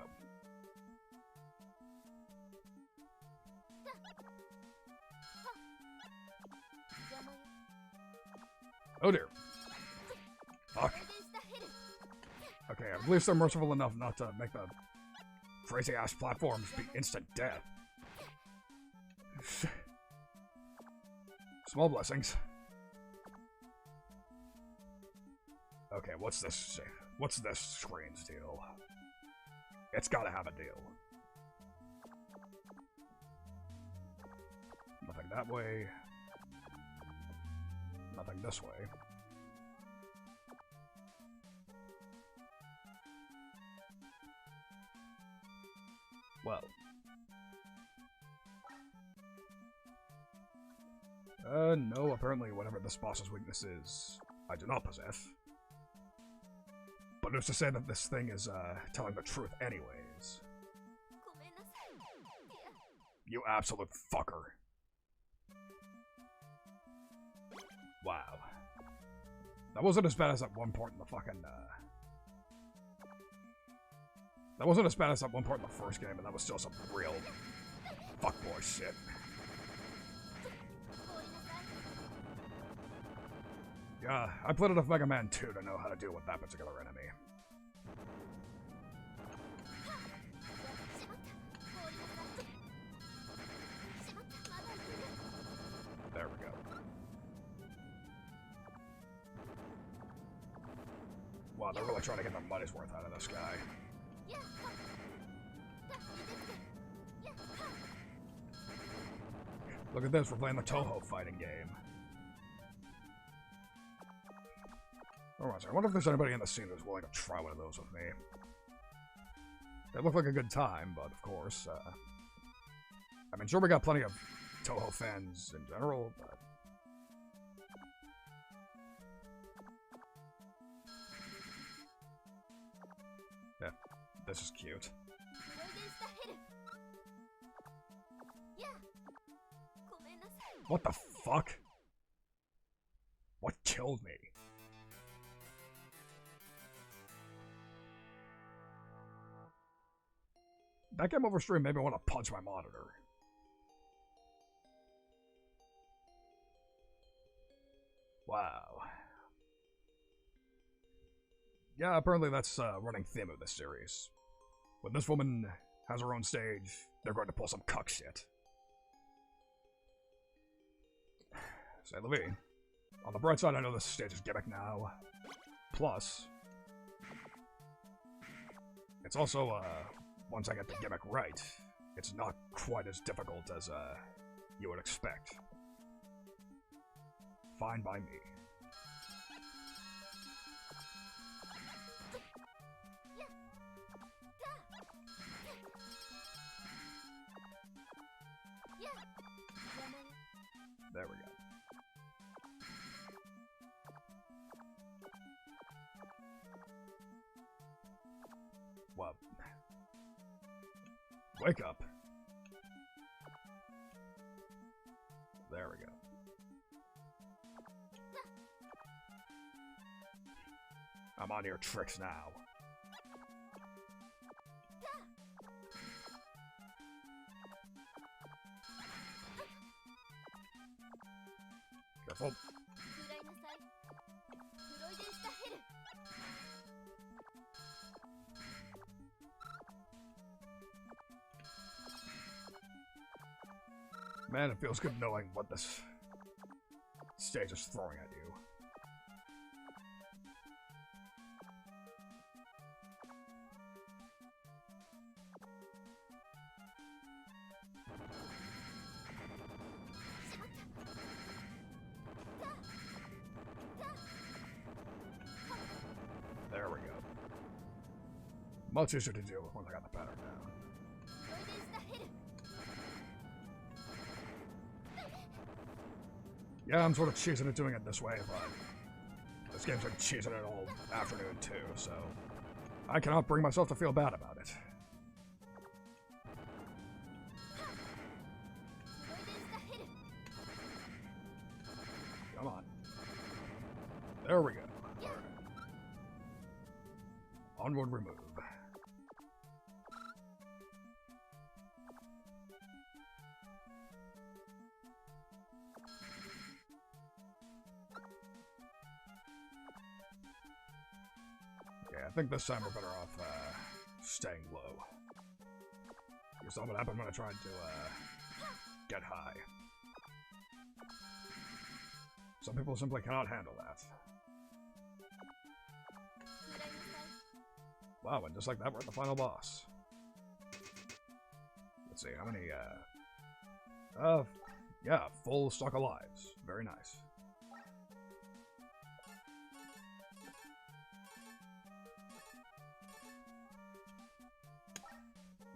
Oh dear. Fuck. Okay, at least they're merciful enough not to make the crazy-ass platforms be instant death. Small blessings. Okay, what's this screen's deal? It's gotta have a deal. Nothing that way. Nothing this way. Well. No, apparently whatever this boss's weakness is, I do not possess. But who's to say that this thing is, telling the truth anyways? You absolute fucker. Wow. That wasn't as bad as at one point in the fucking, That wasn't as bad as at one point in the first game, and that was still some real fuckboy shit. Yeah, I played enough Mega Man 2 to know how to deal with that particular enemy. There we go. Wow, they're really trying to get their money's worth out of this guy. Look at this, we're playing the Toho fighting game. Alright, I wonder if there's anybody in the scene who's willing to try one of those with me. They look like a good time, but of course, I mean, sure, we got plenty of Toho fans in general, but... Yeah, this is cute. What the fuck? What killed me? That game over stream made me want to punch my monitor. Wow. Yeah, apparently that's a running theme of this series. When this woman has her own stage, they're going to pull some cuck shit. Say la vie. On the bright side, I know this stage is gimmick now. Plus, it's also, once I get the gimmick right, it's not quite as difficult as, you would expect. Fine by me. There we go. Well, wake up. There we go. I'm on your tricks now. Careful. Man, it feels good knowing what this stage is throwing at you. There we go. Much easier to deal with once I got the pattern down. Yeah, I'm sort of cheesing it doing it this way, but this game's been cheesing it all afternoon too, so I cannot bring myself to feel bad about it. Come on. There we go. Onward we move. I think this time we're better off staying low. You saw what happened when I tried to get high. Some people simply cannot handle that. Wow, and just like that, we're at the final boss. Let's see, how many, yeah, full stock of lives. Very nice.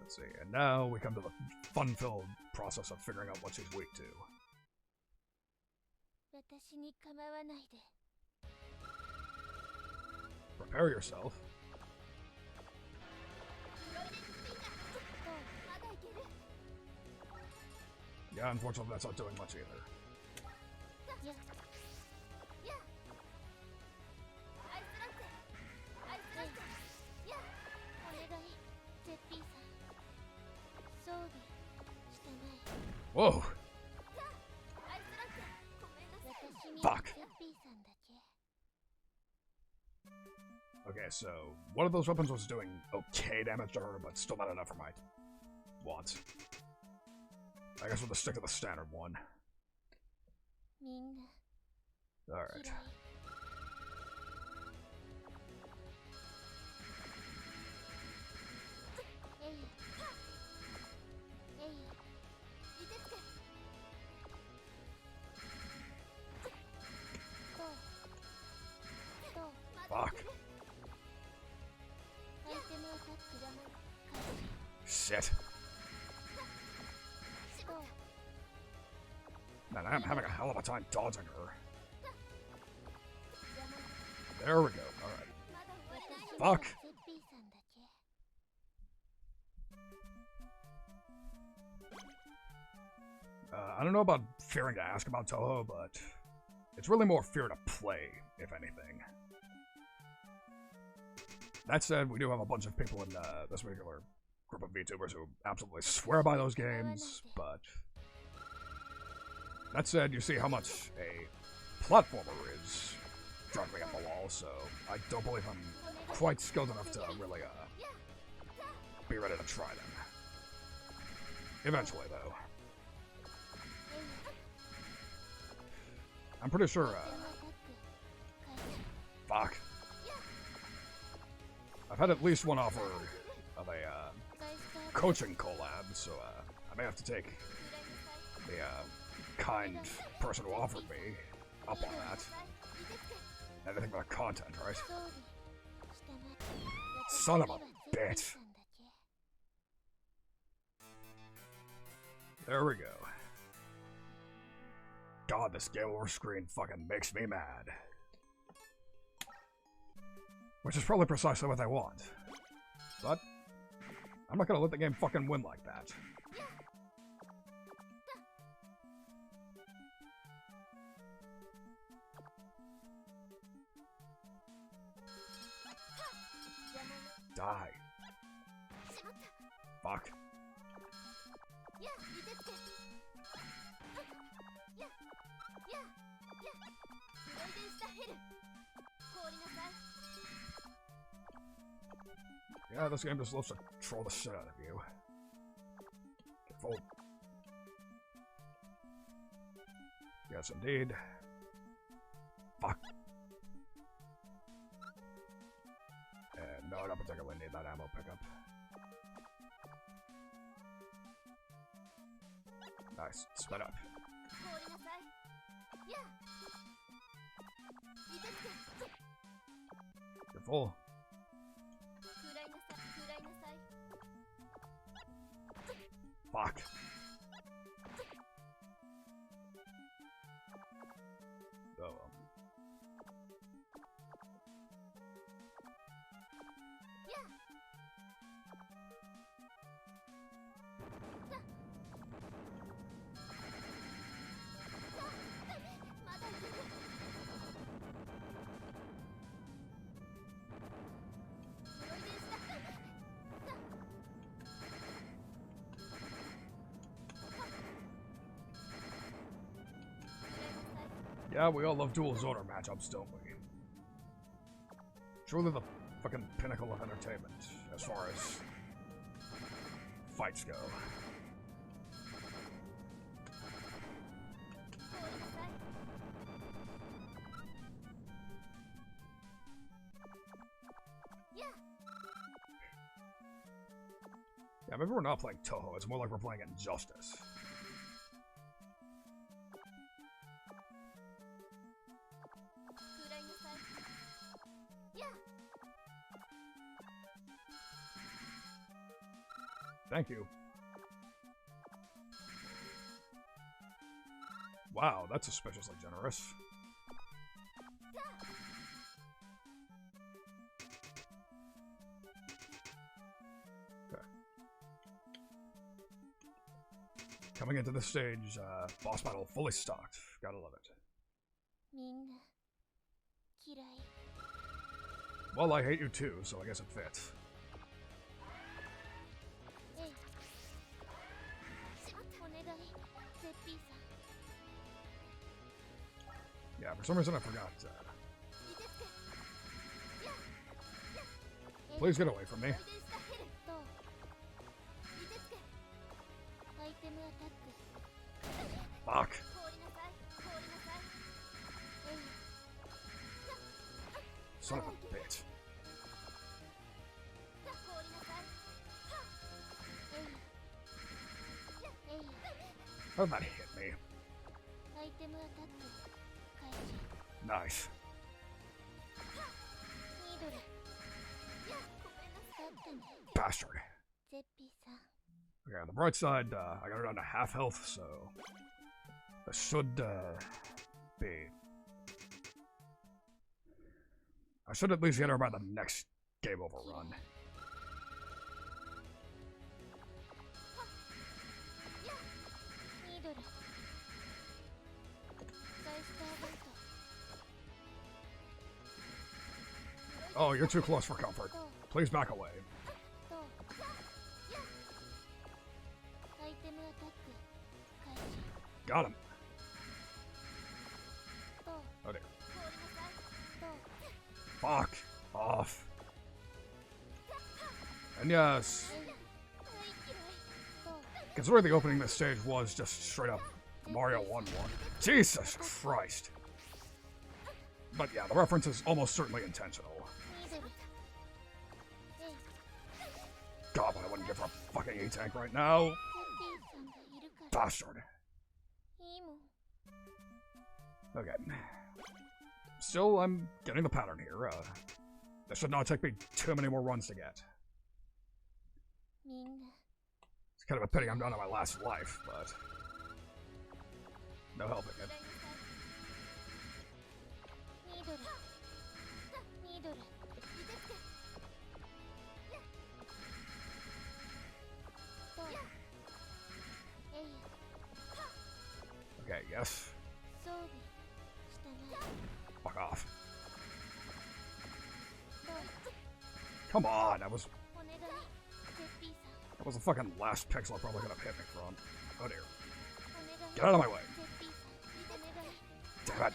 Let's see, and now we come to the fun-filled process of figuring out what she's weak to. Prepare yourself. Yeah, unfortunately that's not doing much either. Whoa! Fuck! Okay, so one of those weapons was doing okay damage to her, but still not enough for my wants. I guess we'll just stick to the standard one. Alright. Fuck. Shit. Man, I'm having a hell of a time dodging her. There we go. Alright. Fuck. I don't know about fearing to ask about Toho, but it's really more fear to play, if anything. That said, we do have a bunch of people in this particular group of VTubers who absolutely swear by those games, but that said, you see how much a platformer is directly at the wall, so I don't believe I'm quite skilled enough to really be ready to try them. Eventually, though. I'm pretty sure, fuck. I've had at least one offer of a coaching collab, so I may have to take the kind person who offered me up on that. Anything but content, right? Son of a bitch. There we go. God, this game over screen fucking makes me mad. Which is probably precisely what I want. But I'm not gonna let the game fucking win like that. Die. Fuck. Yeah, this game just loves to troll the shit out of you. Careful. Yes, indeed. Fuck. And no, I don't particularly need that ammo pickup. Nice. Split up. You're full. Fuck. Oh. Yeah, we all love dual zoner matchups, don't we? Truly the fucking pinnacle of entertainment, as far as fights go. Yeah, maybe we're not playing Toho, it's more like we're playing Injustice. Thank you. Wow, that's suspiciously generous. Okay. coming into this stage, boss battle fully stocked. Gotta love it. Well, I hate you too, so I guess it fits. Yeah, for some reason I forgot. Please get away from me. Fuck. Son of a bitch. How'd that hit me? Nice. Bastard. Okay, on the bright side, I got it down to half health, so this should be. I should at least get her by the next game over run. Oh, you're too close for comfort. Please back away. Got him. Oh dear. Fuck off. And yes, considering the opening of this stage was just straight up Mario 1-1. Jesus Christ. But yeah, the reference is almost certainly intentional. God, but I wouldn't give her a fucking E-Tank right now. Bastard. Okay. Still, I'm getting the pattern here. This should not take me too many more runs to get. It's kind of a pity I'm down to my last life, but no helping it. Okay, yes. Fuck off. Come on, that was the fucking last pixel I probably could have hit me from. Oh dear. Get out of my way. Damn it.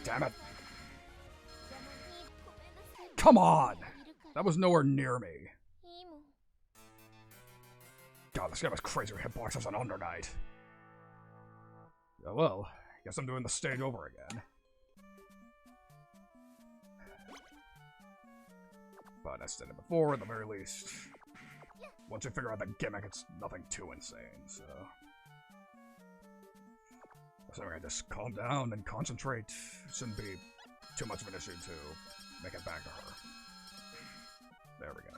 Damn it. Come on! That was nowhere near me. God, this guy has crazier hitboxes than Under Night. Yeah, well, guess I'm doing the stage over again. But as I said before, at the very least, once you figure out the gimmick, it's nothing too insane, so... Assuming I just calm down and concentrate, shouldn't be too much of an issue to make it back to her. There we go.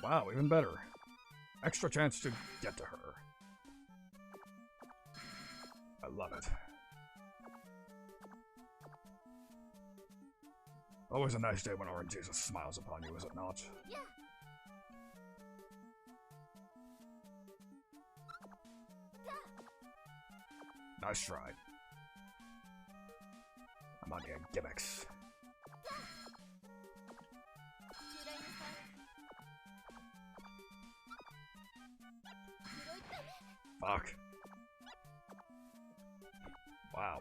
Wow, even better. Extra chance to get to her. I love it. Always a nice day when Orange Jesus smiles upon you, is it not? Yeah. Nice try. I'm on your gimmicks. Fuck. Wow.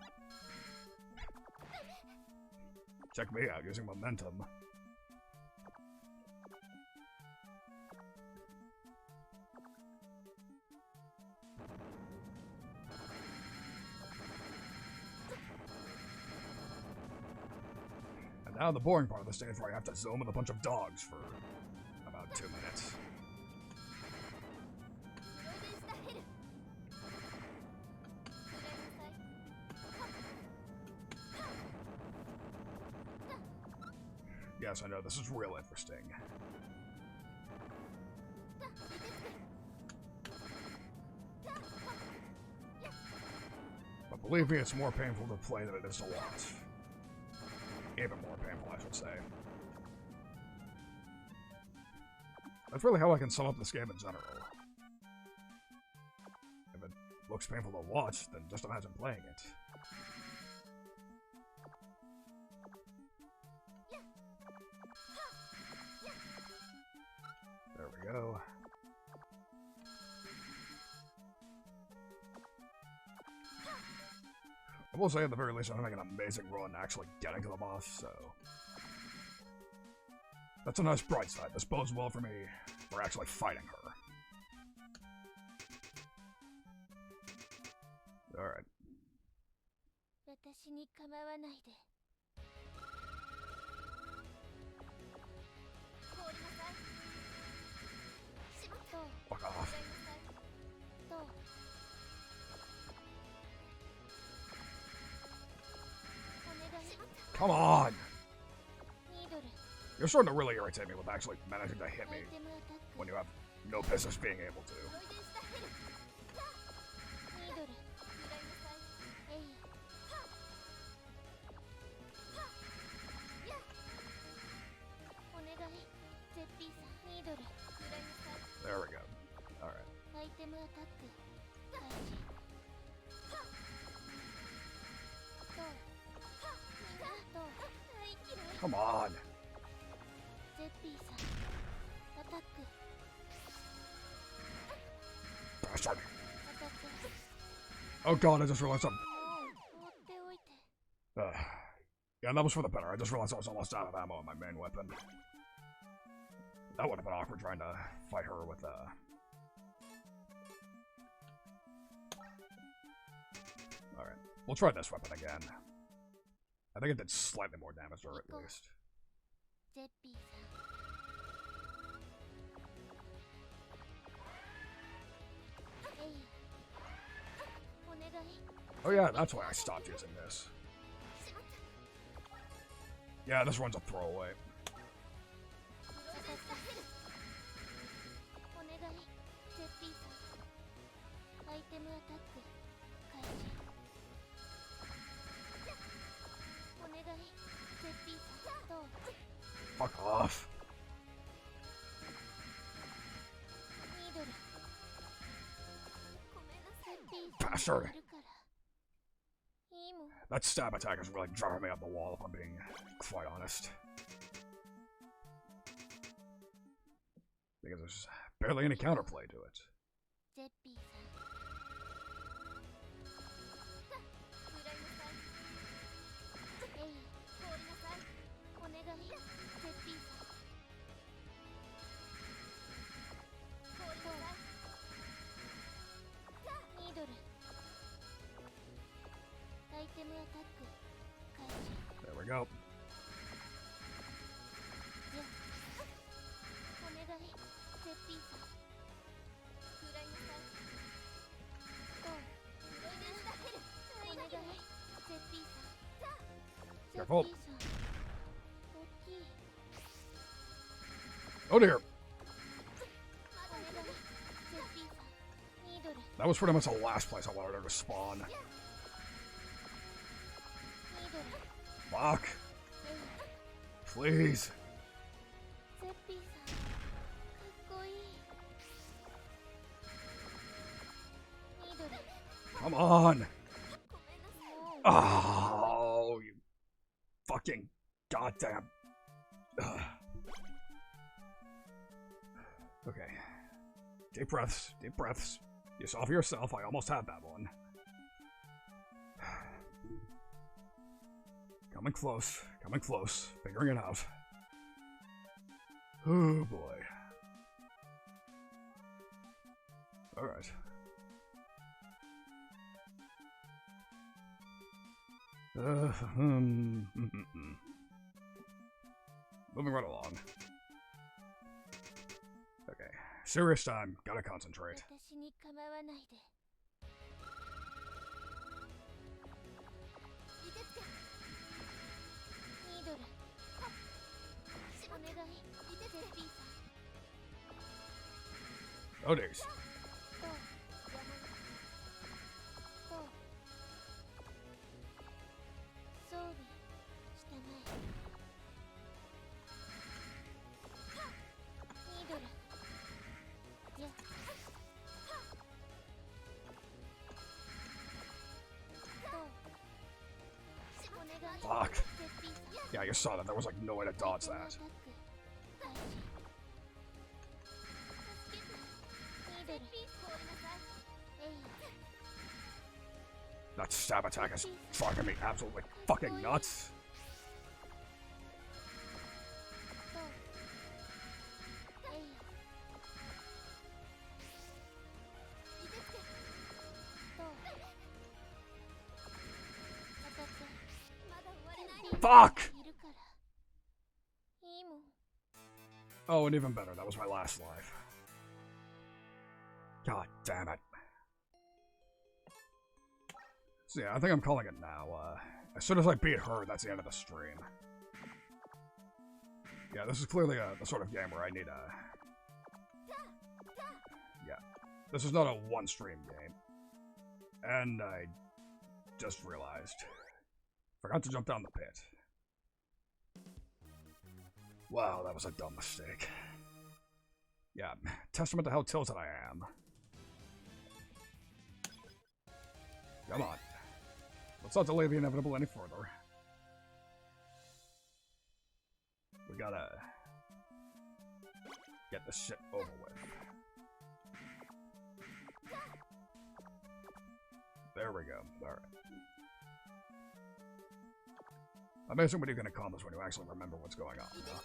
Check me out using momentum. And now the boring part of the stage where I have to zoom with a bunch of dogs for about 2 minutes. Yes, I know, this is real interesting. Believe me, it's more painful to play than it is to watch. Even more painful, I should say. That's really how I can sum up this game in general. If it looks painful to watch, then just imagine playing it. There we go. I will say at the very least I'm having an amazing run actually getting to the boss, so... That's a nice bright side. This bodes well for me for actually fighting her. Alright. Fuck off. Come on! You're starting to really irritate me with actually managing to hit me when you have no business being able to. There we go. Alright. Come on! Bastard! Oh god, I just realized something. Yeah, that was for the better. I just realized I was almost out of ammo on my main weapon. That would have been awkward trying to fight her with, Alright, we'll try this weapon again. I think it did slightly more damage to her at least. Oh yeah, that's why I stopped using this. Yeah, this one's a throwaway. Fuck off. Bastard. That stab attack is really driving me up the wall, if I'm being quite honest. Because there's barely any counterplay to it. There we go. Careful. Oh dear. That was pretty much the last place I wanted her to spawn. Fuck. Please. Come on. Oh, you fucking goddamn. Ugh. Okay. Deep breaths. Deep breaths. You saw for yourself, I almost had that one. Coming close, figuring it out. Oh boy. Alright. Moving right along. Okay, serious time, gotta concentrate. Oh, days. Fuck. Yeah, you saw that. There was like no way to dodge that. That stab attack is driving me absolutely fucking nuts. Fuck! Oh, and even better, that was my last life. God damn it. So yeah, I think I'm calling it now. As soon as I beat her, that's the end of the stream. Yeah, this is clearly the sort of game where I need a... Yeah, this is not a one-stream game. And I just realized. Forgot to jump down the pit. Wow, that was a dumb mistake. Yeah, testament to how tilted I am. Come on. Let's not delay the inevitable any further. We gotta get this shit over with. There we go. Alright. Amazing when you can accomplish when you actually remember what's going on, huh?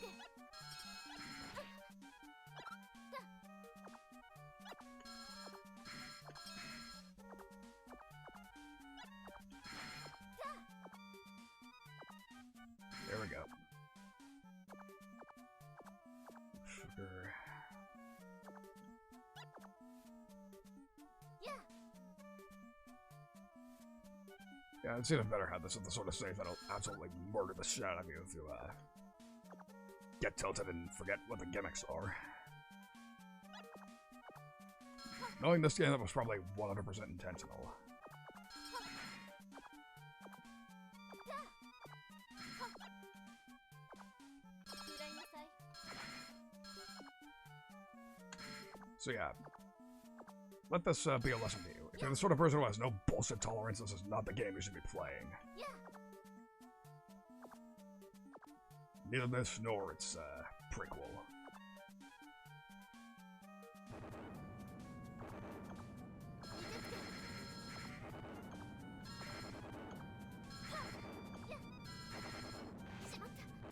There we go. Sugar. Yeah, it's even better have this at the sort of safe that'll absolutely murder the shit out of you if you, get tilted and forget what the gimmicks are. Knowing this game, that was probably 100% intentional. So yeah, let this be a lesson to you. If you're the sort of person who has no bullshit tolerance, this is not the game you should be playing. Neither this nor its prequel.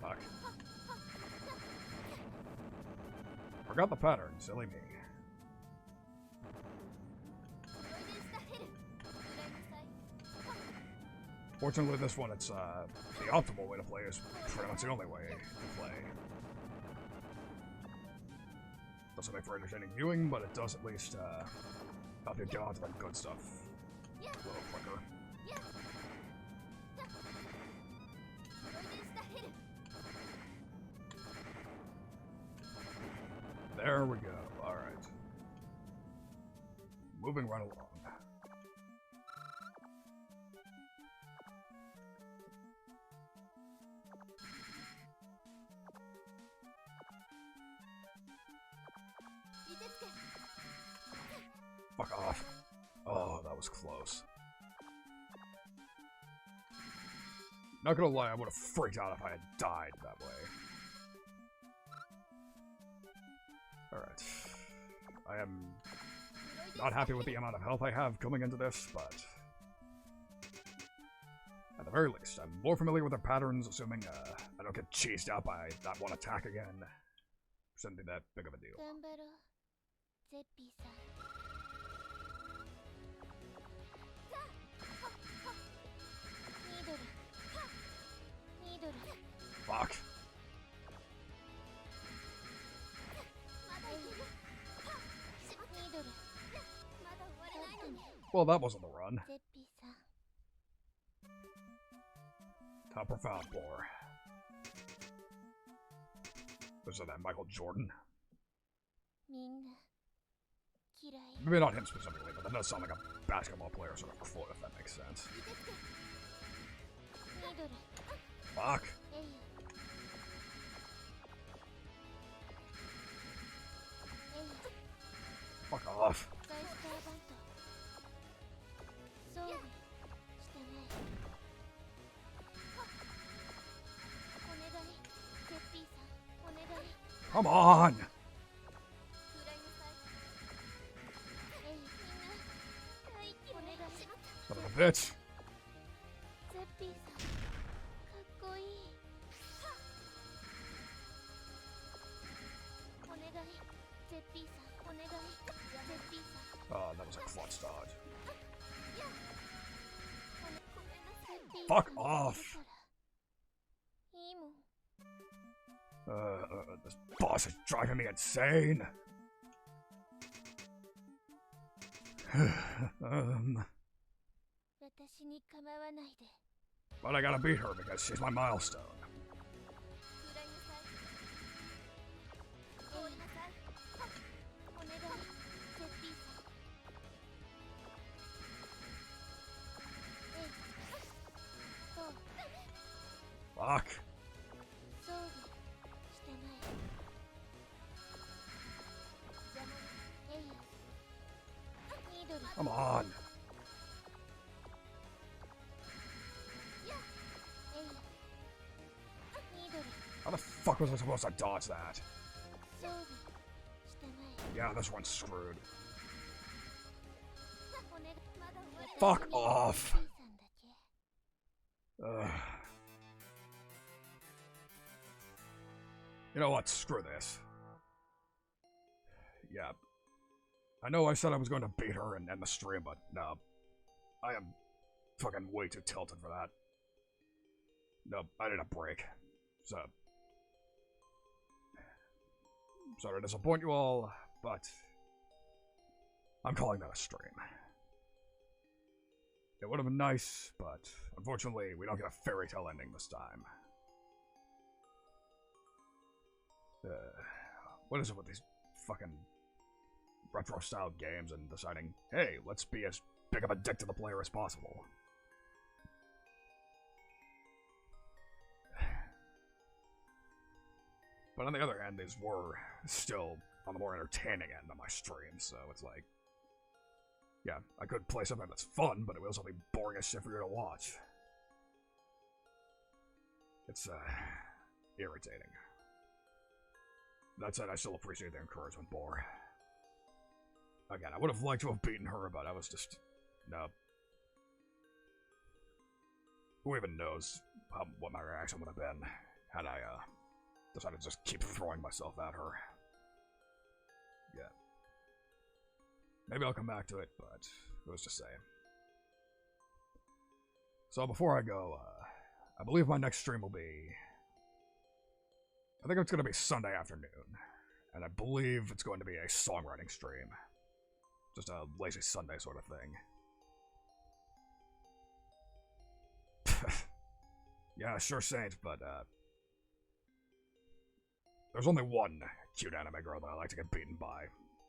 Fuck. Forgot the pattern, silly me. Fortunately, this one, it's the optimal way to play. Is pretty much the only way to play. Doesn't make for entertaining viewing, but it does at least help you get onto the good stuff a little quicker. There we go. All right. Moving right along. Fuck off. Oh, that was close. Not gonna lie, I would have freaked out if I had died that way. Alright. I am not happy with the amount of health I have coming into this, but at the very least, I'm more familiar with their patterns, assuming I don't get cheesed out by that one attack again. Shouldn't be that big of a deal. Fuck. Well, that wasn't the run. How profound, Boar. Was that Michael Jordan? Maybe not him specifically, but that does sound like a basketball player sort of quote, if that makes sense. Fuck. Fuck off. Come on! Son of a bitch! Oh, that was a clutch dodge. Fuck off! This boss is driving me insane! But I gotta beat her because she's my milestone. Fuck. Come on. How the fuck was I supposed to dodge that? Yeah, this one's screwed. Fuck off. You know what? Screw this. Yeah. I know I said I was going to beat her and end the stream, but no. I am fucking way too tilted for that. No, I need a break. So. Sorry to disappoint you all, but I'm calling that a stream. It would have been nice, but unfortunately, we don't get a fairy tale ending this time. What is it with these fucking retro-style games and deciding, hey, let's be as big of a dick to the player as possible? But on the other hand, these were still on the more entertaining end of my stream, so it's like, yeah, I could play something that's fun, but it would also be boring as shit for you to watch. It's, irritating. That said, I still appreciate the encouragement, Boar. Again, I would have liked to have beaten her, but I was just... no. Who even knows what my reaction would have been had I, decided to just keep throwing myself at her. Yeah. Maybe I'll come back to it, but it was just saying. So before I go, I believe my next stream will be... I think it's going to be Sunday afternoon. And I believe it's going to be a songwriting stream. Just a lazy Sunday sort of thing. Yeah, sure Saint, but, there's only one cute anime girl that I like to get beaten by,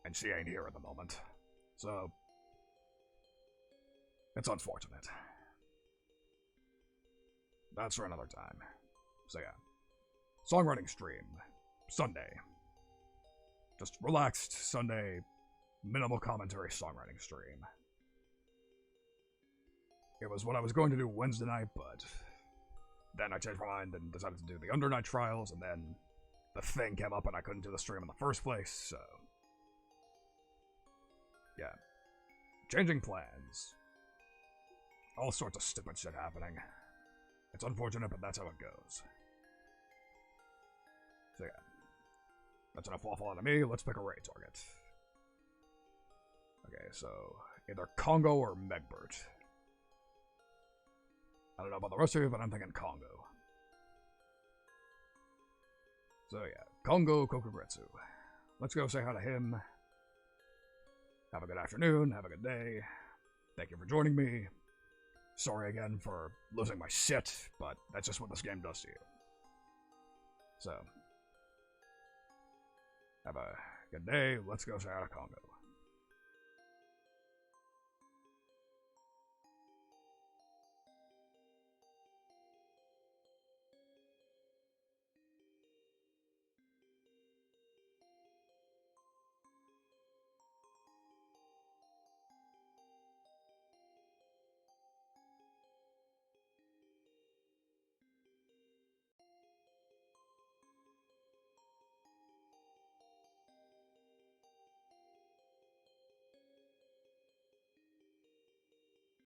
and she ain't here at the moment. So, it's unfortunate. That's for another time. So yeah. Songwriting stream. Sunday. Just relaxed Sunday, minimal commentary songwriting stream. It was what I was going to do Wednesday night, but then I changed my mind and decided to do the Under Night Trials, and then the thing came up and I couldn't do the stream in the first place, so... yeah. Changing plans. All sorts of stupid shit happening. It's unfortunate, but that's how it goes. So yeah. That's enough waffle out of me, let's pick a raid target. Okay, so either Congo or Megbert. I don't know about the rest of you, but I'm thinking Congo. So yeah, Congo Kokugretsu. Let's go say hi to him. Have a good afternoon, have a good day. Thank you for joining me. Sorry again for losing my shit, but that's just what this game does to you. So, have a good day, let's go say hi to Congo.